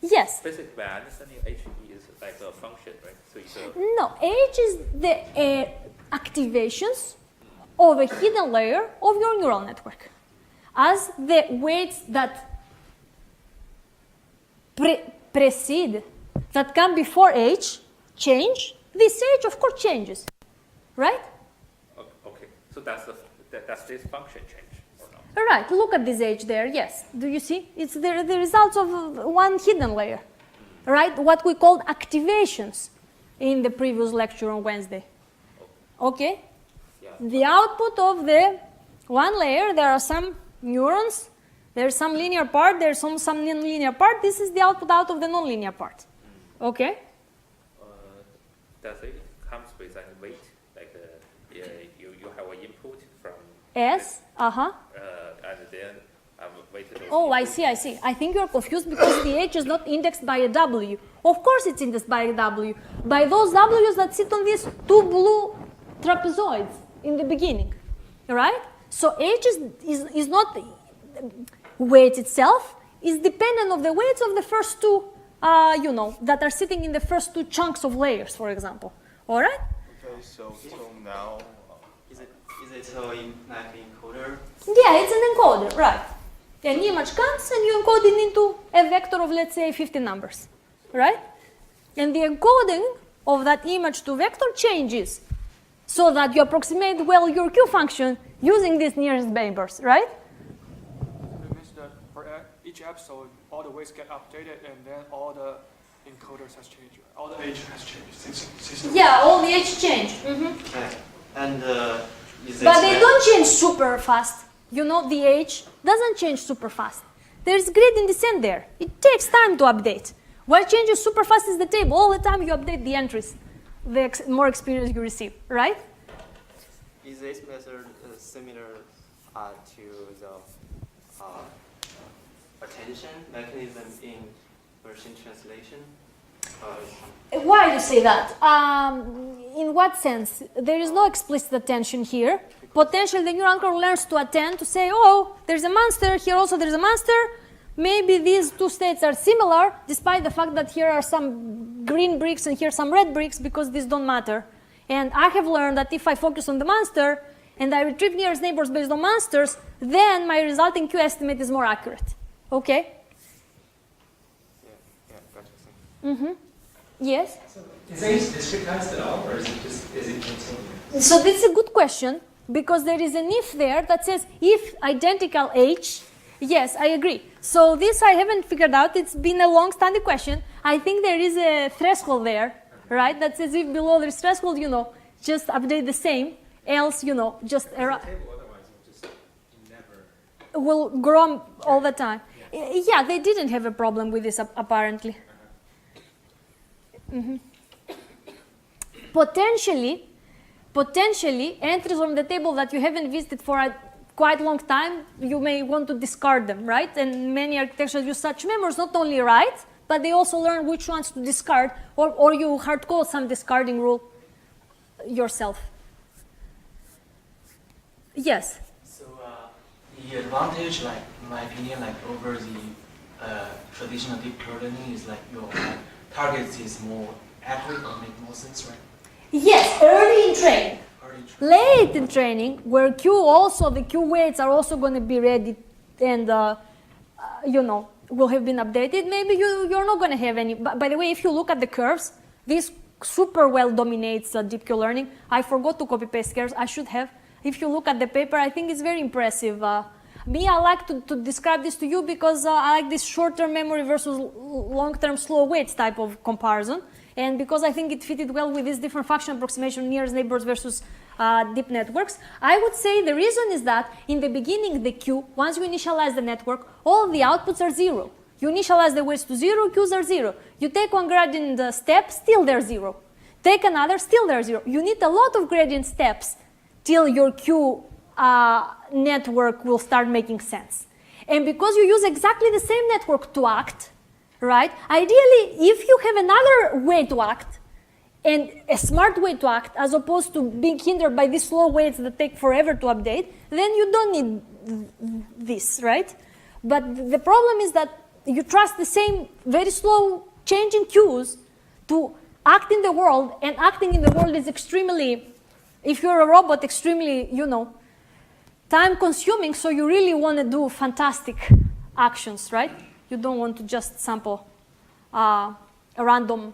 Yes. Basically, I understand H is like a function, right? So it's No, H is the activations of a hidden layer of your neural network. As the weights that precede, that come before H, change, this H, of course, changes, right? Okay. So does this function change or not? All right, look at this age there, yes. Do you see? It's the results of one hidden layer, right? What we called activations in the previous lecture on Wednesday. Okay? Yeah. The output of the one layer, there are some neurons, there's some linear part, there's some non-linear part. This is the output out of the non-linear part. Okay? Does it comes with any weight? Like you have an input from S, and then weighted. Oh, I see. I think you're confused because the H is not indexed by a W. Of course it's indexed by a W. By those W's that sit on these two blue trapezoids in the beginning, right? So H is not weight itself, is dependent of the weights of the first two, that are sitting in the first two chunks of layers, for example. All right? Okay, so now, Is it like encoder? Yeah, it's an encoder, right? An image comes and you encode it into a vector of, let's say, 50 numbers, right? And the encoding of that image to vector changes so that you approximate well your Q function using these nearest neighbors, right? It means that for each episode, all the weights get updated and then all the encoders has changed. All the age has changed since Yeah, all the H change. And is it But they don't change super fast. The H doesn't change super fast. There's gradient descent there. It takes time to update. What changes super fast is the table. All the time you update the entries, the more experience you receive, right? Is this method similar to the attention mechanism in version translation? Why do you say that? In what sense? There is no explicit attention here. Potentially, the neural network learns to attend, to say, oh, there's a monster, here also there's a monster. Maybe these two states are similar, despite the fact that here are some green bricks and here some red bricks, because these don't matter. And I have learned that if I focus on the monster and I retrieve nearest neighbors based on monsters, then my resulting Q estimate is more accurate. Okay? Yeah, gotcha. Mm-hmm. Yes? So is age discretized at all, or is it continuous? So this is a good question, because there is an if there that says if identical H. Yes, I agree. So this I haven't figured out. It's been a long-standing question. I think there is a threshold there, right? That says if below this threshold, just update the same. Else, just Otherwise, it just never. will grow all the time. Yeah, they didn't have a problem with this apparently. Mm-hmm. Potentially, entries from the table that you haven't visited for a quite long time, you may want to discard them, right? And many architectures use such memos, not only write, but they also learn which ones to discard, or you hard code some discarding rule yourself. Yes? So the advantage, like in my opinion, over the traditional deep learning is your targets is more accurate or make more sense, right? Yes, early in training. Early training. Late in training, where the Q weights are also going to be ready and, will have been updated, maybe you're not going to have any. By the way, if you look at the curves, this super well dominates deep Q learning. I forgot to copy paste curves. I should have. If you look at the paper, I think it's very impressive. I like to describe this to you because I like this short-term memory versus long-term slow weights type of comparison. And because I think it fitted well with this different function approximation, nearest neighbors versus deep networks, I would say the reason is that in the beginning, the Q, once you initialize the network, all the outputs are 0. You initialize the weights to 0, Qs are 0. You take one gradient step, still they're 0. Take another, still they're 0. You need a lot of gradient steps till your Q network will start making sense. And because you use exactly the same network to act, right? Ideally, if you have another way to act, and a smart way to act, as opposed to being hindered by these slow weights that take forever to update, then you don't need this, right? But the problem is that you trust the same very slow changing Qs to act in the world, and acting in the world is extremely, if you're a robot, extremely, time consuming, so you really want to do fantastic actions, right? You don't want to just sample a random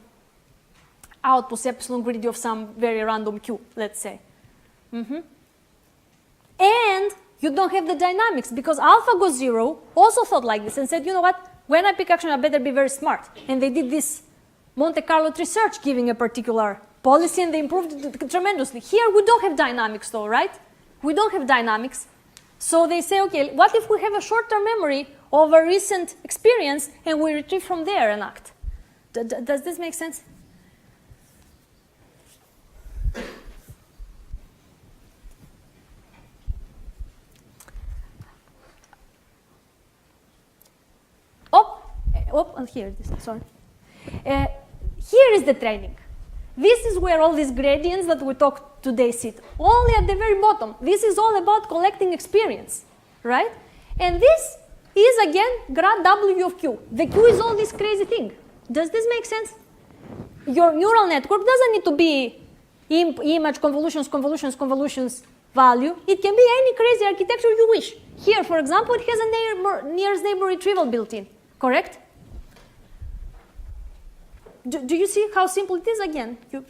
output epsilon greedy of some very random Q, let's say. Mm-hmm. And you don't have the dynamics because alpha goes 0 also thought like this and said, you know what, when I pick action, I better be very smart. And they did this Monte Carlo tree search giving a particular policy and they improved it tremendously. Here we don't have dynamics though, right? We don't have dynamics. So they say, okay, what if we have a short-term memory of a recent experience and we retrieve from there and act? Does this make sense? Here it is, sorry. Here is the training. This is where all these gradients that we talked today sit. Only at the very bottom. This is all about collecting experience, right? And this is again grad W of Q. The Q is all this crazy thing. Does this make sense? Your neural network doesn't need to be image convolutions, convolutions, convolutions value. It can be any crazy architecture you wish. Here, for example, it has a nearest neighbor retrieval built in, correct? Do you see how simple it is again? QP.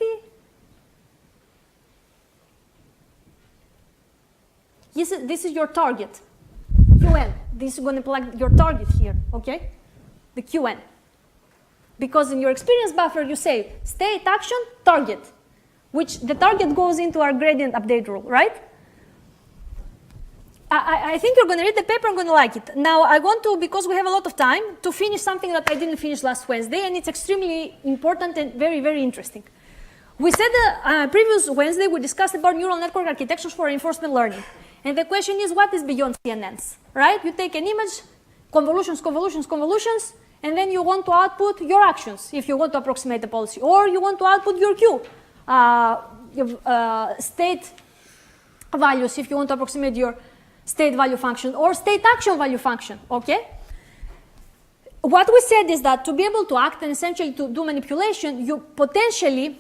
This is your target, Qn. This is going to plug your target here, okay? The Qn. Because in your experience buffer, you say state, action, target, which the target goes into our gradient update rule, right? I think you're going to read the paper, I'm going to like it. Now, I want to, because we have a lot of time, to finish something that I didn't finish last Wednesday, and it's extremely important and very, very interesting. We said previous Wednesday, we discussed about neural network architectures for reinforcement learning. And the question is, what is beyond CNNs, right? You take an image, convolutions, convolutions, convolutions, and then you want to output your actions if you want to approximate the policy, or you want to output your Q, state values if you want to approximate your state value function or state action value function, okay? What we said is that to be able to act and essentially to do manipulation, you potentially,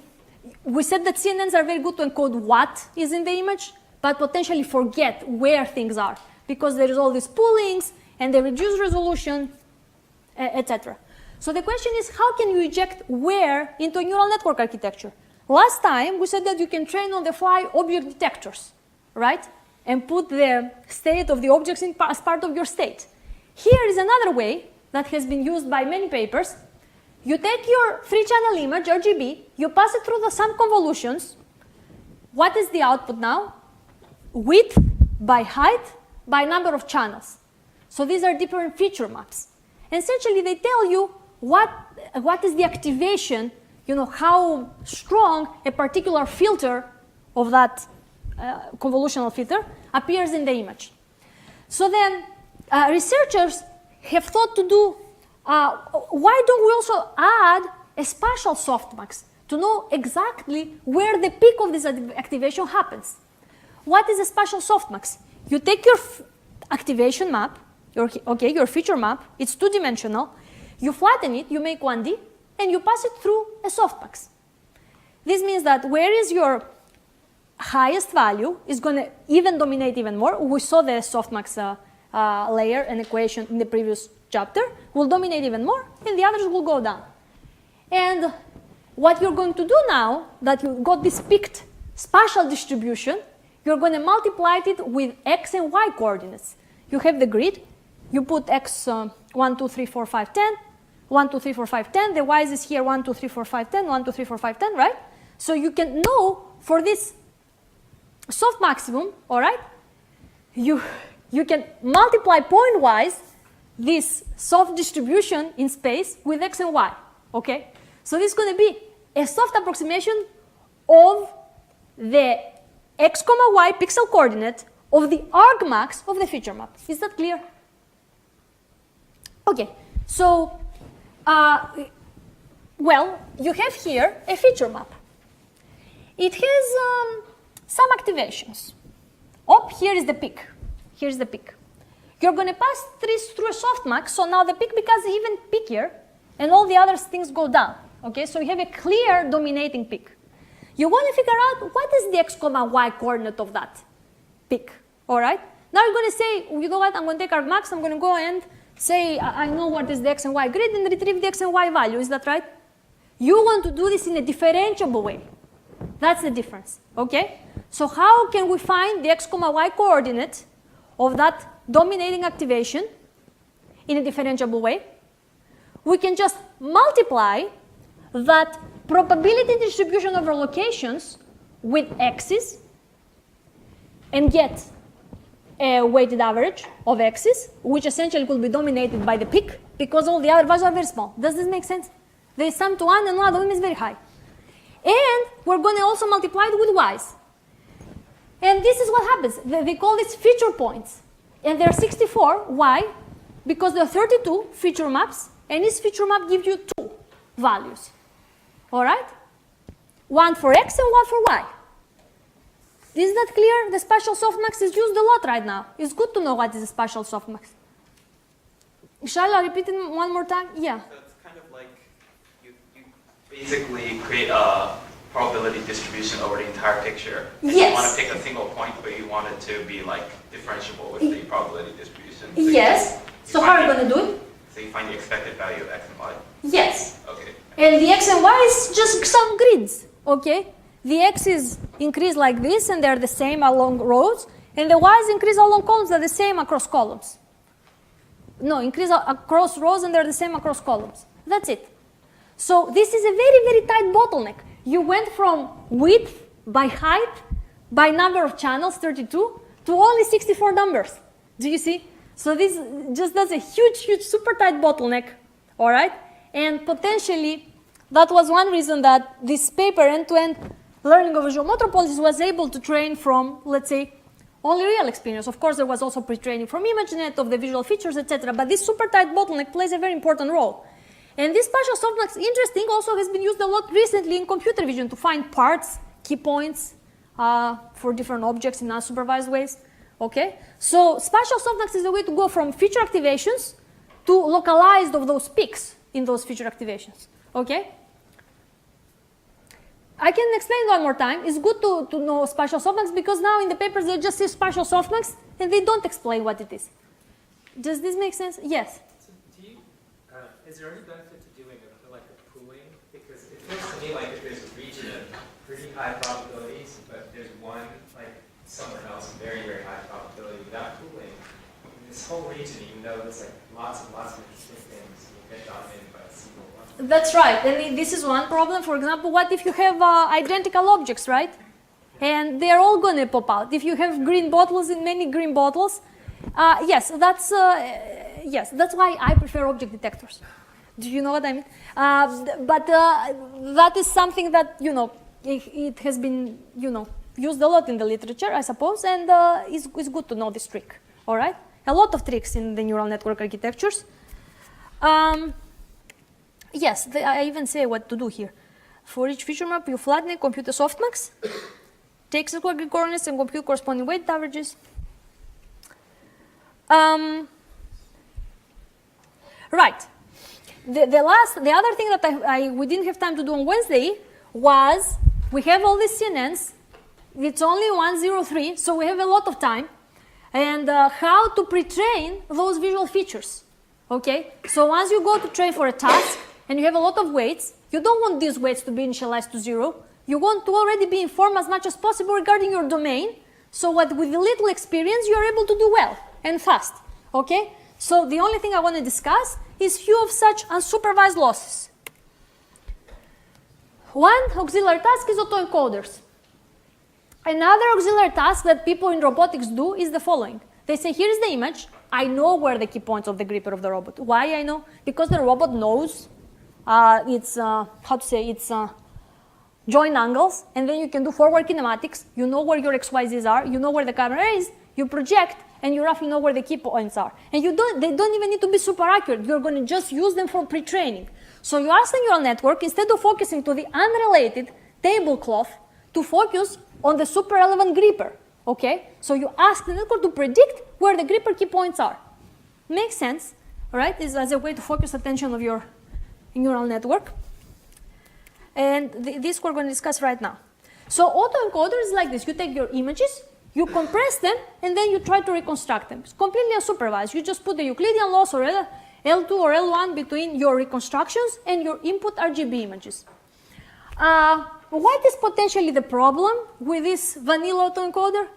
we said that CNNs are very good to encode what is in the image, but potentially forget where things are because there is all these poolings and they reduce resolution, etc. So the question is, how can you inject where into a neural network architecture? Last time, we said that you can train on the fly object detectors, right? And put the state of the objects as part of your state. Here is another way that has been used by many papers. You take your three-channel image, RGB, you pass it through some convolutions. What is the output now? Width by height by number of channels. So these are different feature maps. And essentially, they tell you what is the activation, you know, how strong a particular filter of that convolutional filter appears in the image. So then researchers have thought to do, why don't we also add a spatial softmax to know exactly where the peak of this activation happens? What is a spatial softmax? You take your activation map, your feature map, it's two-dimensional, you flatten it, you make 1D, and you pass it through a softmax. This means that where is your highest value is going to even dominate even more. We saw the softmax layer and equation in the previous chapter. Will dominate even more, and the others will go down. And what you're going to do now that you got this peaked spatial distribution, you're going to multiply it with x and y coordinates. You have the grid. You put x 1, 2, 3, 4, 5, 10. 1, 2, 3, 4, 5, 10. The y's is here 1, 2, 3, 4, 5, 10. 1, 2, 3, 4, 5, 10, right? So you can know for this soft maximum, all right, you can multiply point-wise this soft distribution in space with x and y, okay? So this is going to be a soft approximation of the x comma y pixel coordinate of the argmax of the feature map. Is that clear? Okay, so, well, you have here a feature map. It has some activations. Here is the peak. Here's the peak. You're going to pass this through a softmax, so now the peak becomes even peakier, and all the other things go down. Okay, so you have a clear dominating peak. You want to figure out what is the x comma y coordinate of that peak. All right. Now you're going to say, you know what? I'm going to take argmax. I'm going to go and say I know what is the x and y grid and retrieve the x and y value. Is that right? You want to do this in a differentiable way. That's the difference. Okay. So how can we find the x, y coordinate of that dominating activation in a differentiable way? We can just multiply that probability distribution over locations with x's and get a weighted average of x's, which essentially could be dominated by the peak because all the other values are very small. Does this make sense? They sum to 1 and one of them is very high. And we're going to also multiply it with y's. And this is what happens. They call this feature points. And there are 64. Why? Because there are 32 feature maps, and each feature map gives you 2 values. All right? One for x and one for y. Is that clear? The spatial softmax is used a lot right now. It's good to know what is a spatial softmax. Shall I repeat it one more time? Yeah. So it's kind of like you basically create a probability distribution over the entire picture. And Yes. You want to pick a single point, but you want it to be like differentiable with the probability distribution. So Yes. So how are you going to do it? So you find the expected value of x and y. Yes. Okay. And the x and y is just some grids, okay? The x's increase like this, and they're the same along rows, and the y's increase along columns, they're the same across columns. No, increase across rows, and they're the same across columns. That's it. So this is a very, very tight bottleneck. You went from width by height, by number of channels, 32, to only 64 numbers. Do you see? So this just does a huge, huge, super tight bottleneck, all right? And potentially, that was one reason that this paper, end-to-end learning of visual motor policies, was able to train from, let's say, only real experience. Of course, there was also pre-training from ImageNet of the visual features, etc. But this super tight bottleneck plays a very important role. And this spatial softmax, interesting, also has been used a lot recently in computer vision to find parts, key points for different objects in unsupervised ways. Okay? So spatial softmax is a way to go from feature activations to localized of those peaks in those feature activations. Okay? I can explain one more time. It's good to know spatial softmax because now in the papers they just say spatial softmax and they don't explain what it is. Does this make sense? Yes. So do you, is there any benefit to doing like a pooling? Because it feels to me like if there's a region of pretty high probabilities, but there's one like somewhere else very, very high probability without pooling, in this whole region, even though there's like lots and lots of interesting things, you get dominated by a single one. That's right. And this is one problem. For example, what if you have identical objects, right? And they're all going to pop out. If you have green bottles and many green bottles, yes, that's why I prefer object detectors. Do you know what I mean? But that is something that, you know, it has been, you know, used a lot in the literature, I suppose, and it's good to know this trick, all right? A lot of tricks in the neural network architectures. Yes, I even say what to do here. For each feature map, you flatten it, compute a softmax, take square grid coordinates and compute corresponding weight averages. Right. The other thing that we didn't have time to do on Wednesday was we have all these CNNs. It's only 103, so we have a lot of time. And how to pre-train those visual features. Okay? So once you go to train for a task and you have a lot of weights, you don't want these weights to be initialized to 0. You want to already be informed as much as possible regarding your domain, so that with a little experience you are able to do well and fast. Okay? So the only thing I want to discuss is few of such unsupervised losses. One auxiliary task is autoencoders. Another auxiliary task that people in robotics do is the following. They say, here is the image. I know where the key points of the gripper of the robot. Why I know? Because the robot knows its joint angles, and then you can do forward kinematics. You know where your XYZs are. You know where the camera is. You project, and you roughly know where the key points are. And they don't even need to be super accurate. You're going to just use them for pre-training. So you ask the neural network, instead of focusing to the unrelated tablecloth, to focus on the super relevant gripper. Okay? So you ask the network to predict where the gripper key points are. Makes sense, right? It's as a way to focus attention of your neural network. And this we're going to discuss right now. So autoencoder is like this. You take your images, you compress them, and then you try to reconstruct them. It's completely unsupervised. You just put the Euclidean loss or L2 or L1 between your reconstructions and your input RGB images. what is potentially the problem with this vanilla autoencoder?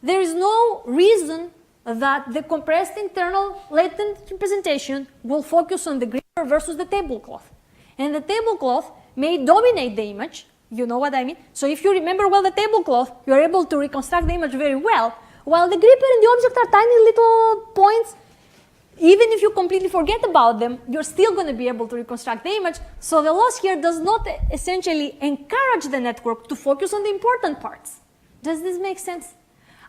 There is no reason that the compressed internal latent representation will focus on the gripper versus the tablecloth. And the tablecloth may dominate the image, you know what I mean? So if you remember well the tablecloth, you're able to reconstruct the image very well, while the gripper and the object are tiny little points. Even if you completely forget about them, you're still going to be able to reconstruct the image. So the loss here does not essentially encourage the network to focus on the important parts. Does this make sense?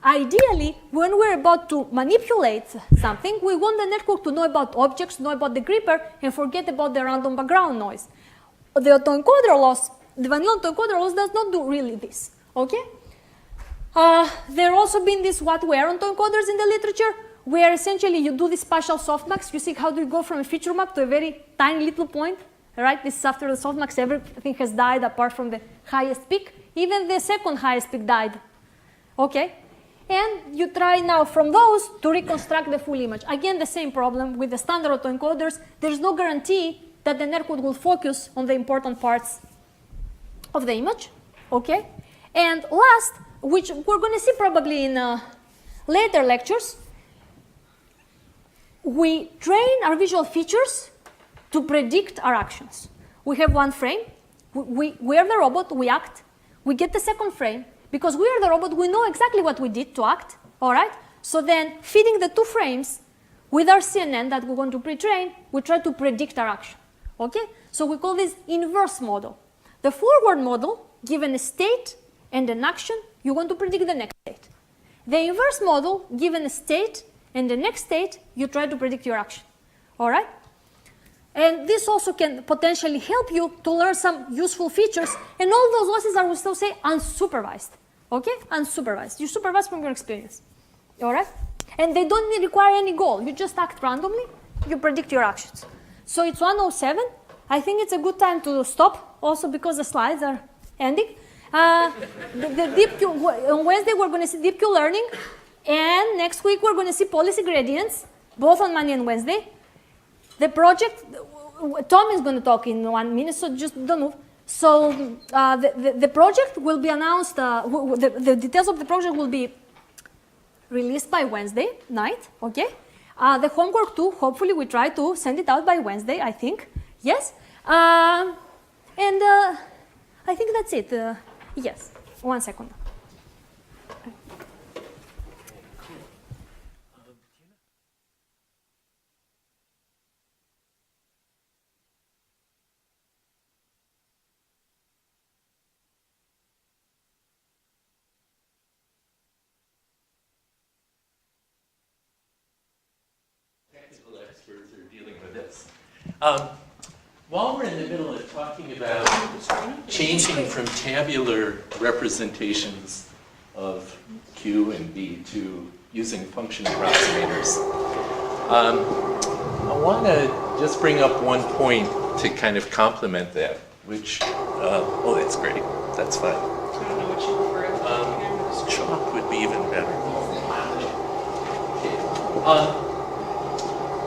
Ideally, when we're about to manipulate something, we want the network to know about objects, know about the gripper, and forget about the random background noise. The autoencoder loss, the vanilla autoencoder loss does not do really this, okay? There also been these what-where autoencoders in the literature, where essentially you do this spatial softmax. You see how do you go from a feature map to a very tiny little point, right? This is after the softmax, everything has died apart from the highest peak. Even the second highest peak died, okay? And you try now from those to reconstruct the full image. Again, the same problem with the standard autoencoders. There's no guarantee that the network will focus on the important parts of the image, okay? And last, which we're going to see probably in later lectures, we train our visual features to predict our actions. We have one frame, we are the robot, we act, we get the second frame. Because we are the robot, we know exactly what we did to act, all right? So then, feeding the two frames with our CNN that we want to pre-train, we try to predict our action, okay? So we call this inverse model. The forward model, given a state and an action, you want to predict the next state. The inverse model, given a state and the next state, you try to predict your action, all right? And this also can potentially help you to learn some useful features. And all those losses are, we still say, unsupervised. Okay? Unsupervised. You supervise from your experience. All right? And they don't require any goal. You just act randomly. You predict your actions. So it's 1:07. I think it's a good time to stop, also because the slides are ending. On Wednesday, we're going to see deep Q learning. And next week, we're going to see policy gradients, both on Monday and Wednesday. The project, Tom is going to talk in 1 minute, so just don't move. So the project will be announced, the details of the project will be released by Wednesday night, okay? The homework too, hopefully we try to send it out by Wednesday, I think, yes? I think that's it, yes, 1 second. Experts are dealing with this. While we're in the middle of talking about changing from tabular representations of Q and B to using function approximators, I want to just bring up one point to kind of complement that, which, oh, that's great. That's fine. Chalk would be even better.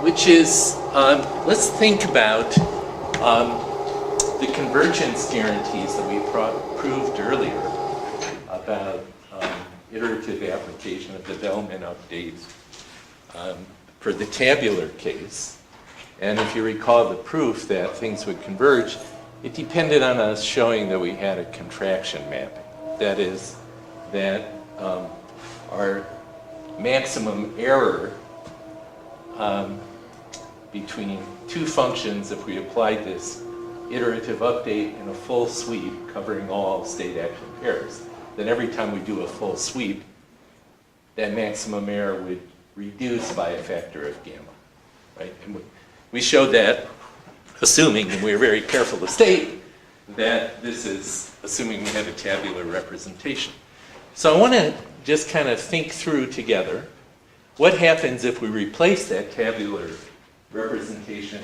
Which is, let's think about the convergence guarantees that we proved earlier about iterative application of the Bellman update for the tabular case. And if you recall the proof that things would converge, it depended on us showing that we had a contraction mapping. That is, that our maximum error between two functions, if we applied this iterative update in a full sweep covering all state action pairs, then every time we do a full sweep, that maximum error would reduce by a factor of gamma, right? And we showed that, assuming, and we were very careful to state, that this is assuming we have a tabular representation. So I want to just kind of think through together what happens if we replace that tabular representation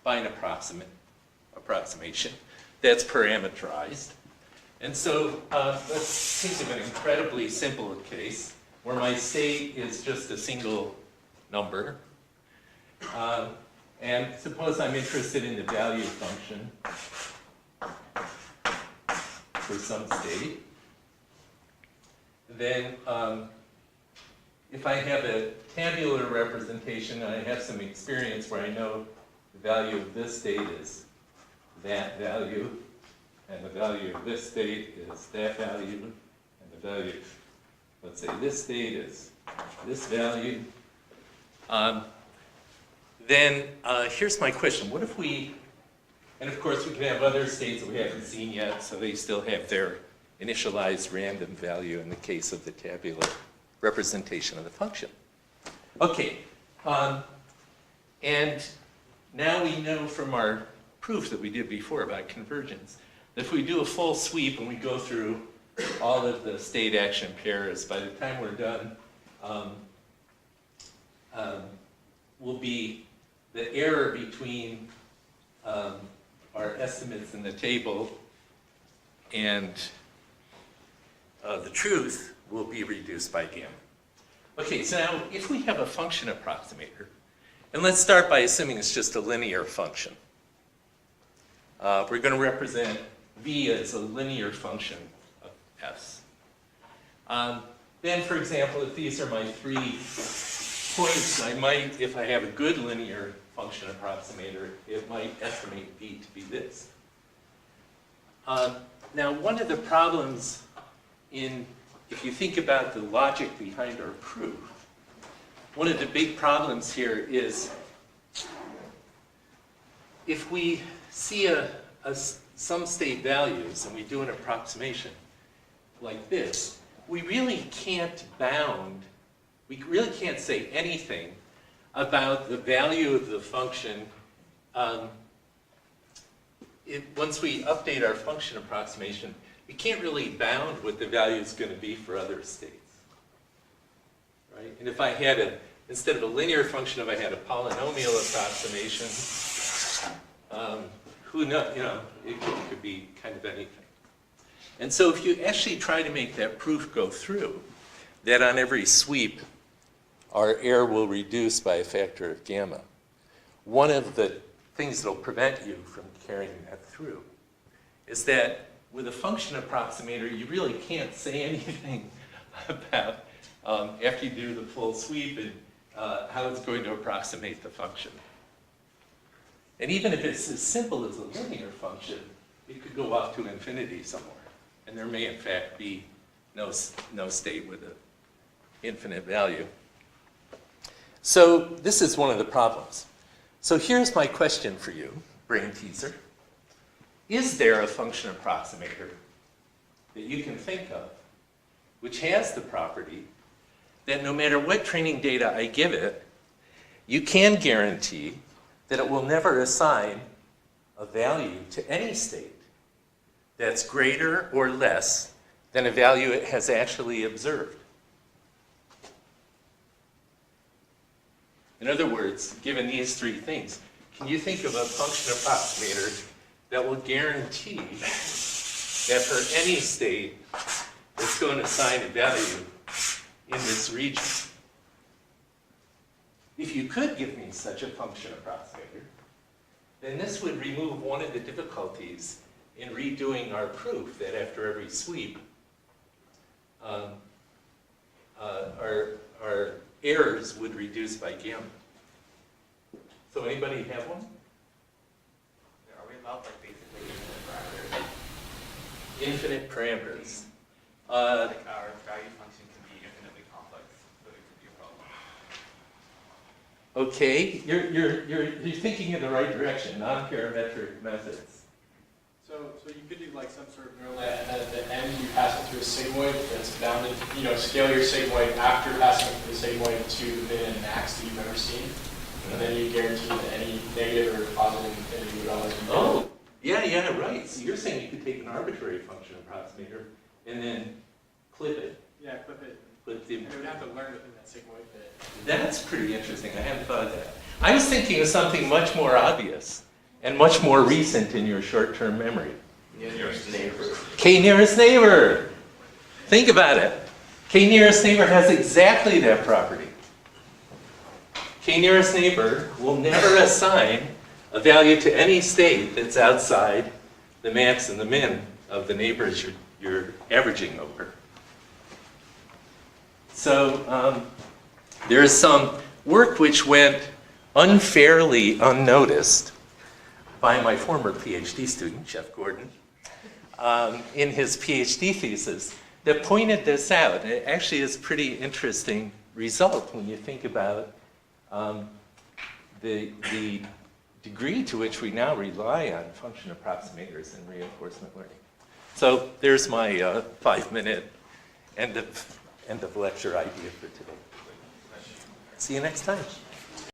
by an approximation that's parameterized. And so let's think of an incredibly simple case where my state is just a single number. And suppose I'm interested in the value function for some state. Then if I have a tabular representation and I have some experience where I know the value of this state is that value, and the value of this state is that value, and the value, let's say this state is this value, then here's my question. What if we, and of course we can have other states that we haven't seen yet, so they still have their initialized random value in the case of the tabular representation of the function. Okay, and now we know from our proof that we did before about convergence, that if we do a full sweep and we go through all of the state action pairs, by the time we're done, will be the error between our estimates in the table and the truth will be reduced by gamma. Okay, so now if we have a function approximator, and let's start by assuming it's just a linear function. We're going to represent v as a linear function of s. Then, for example, if these are my 3 points, I might, if I have a good linear function approximator, it might estimate v to be this. Now, one of the problems if you think about the logic behind our proof, one of the big problems here is if we see some state values and we do an approximation like this, we really can't say anything about the value of the function once we update our function approximation. We can't really bound what the value is going to be for other states, right? And if I had instead of a linear function, if I had a polynomial approximation, who knows, it could be kind of anything. And so if you actually try to make that proof go through, that on every sweep, our error will reduce by a factor of gamma, one of the things that will prevent you from carrying that through is that with a function approximator, you really can't say anything about, after you do the full sweep, and how it's going to approximate the function. And even if it's as simple as a linear function, it could go off to infinity somewhere. And there may, in fact, be no state with an infinite value. So this is one of the problems. So here's my question for you, brain teaser. Is there a function approximator that you can think of which has the property that no matter what training data I give it, you can guarantee that it will never assign a value to any state that's greater or less than a value it has actually observed? In other words, given these 3 things, can you think of a function approximator that will guarantee that for any state it's going to assign a value in this region? If you could give me such a function approximator, then this would remove one of the difficulties in redoing our proof that after every sweep, our errors would reduce by gamma. So anybody have one? Are we allowed like basically infinite parameters? Infinite parameters. Like our value function can be infinitely complex, so it could be a problem. Okay, you're thinking in the right direction, non-parametric methods. So you could do like some sort of neural net, and then at the end you pass it through a sigmoid that's bounded, scale your sigmoid after passing it through the sigmoid to the min and max that you've ever seen. And then you guarantee that any negative or positive infinity would always be good. Oh, yeah, right. So you're saying you could take an arbitrary function approximator and then clip it. Yeah, clip it. Clip the. And it would have to learn within that sigmoid bit. That's pretty interesting. I hadn't thought of that. I was thinking of something much more obvious and much more recent in your short-term memory. Nearest neighbor. K nearest neighbor. Think about it. K nearest neighbor has exactly that property. K nearest neighbor will never assign a value to any state that's outside the max and the min of the neighbors you're averaging over. So there is some work which went unfairly unnoticed by my former PhD student, Jeff Gordon, in his PhD thesis that pointed this out. It actually is a pretty interesting result when you think about the degree to which we now rely on function approximators in reinforcement learning. So there's my 5-minute end of lecture idea for today. See you next time.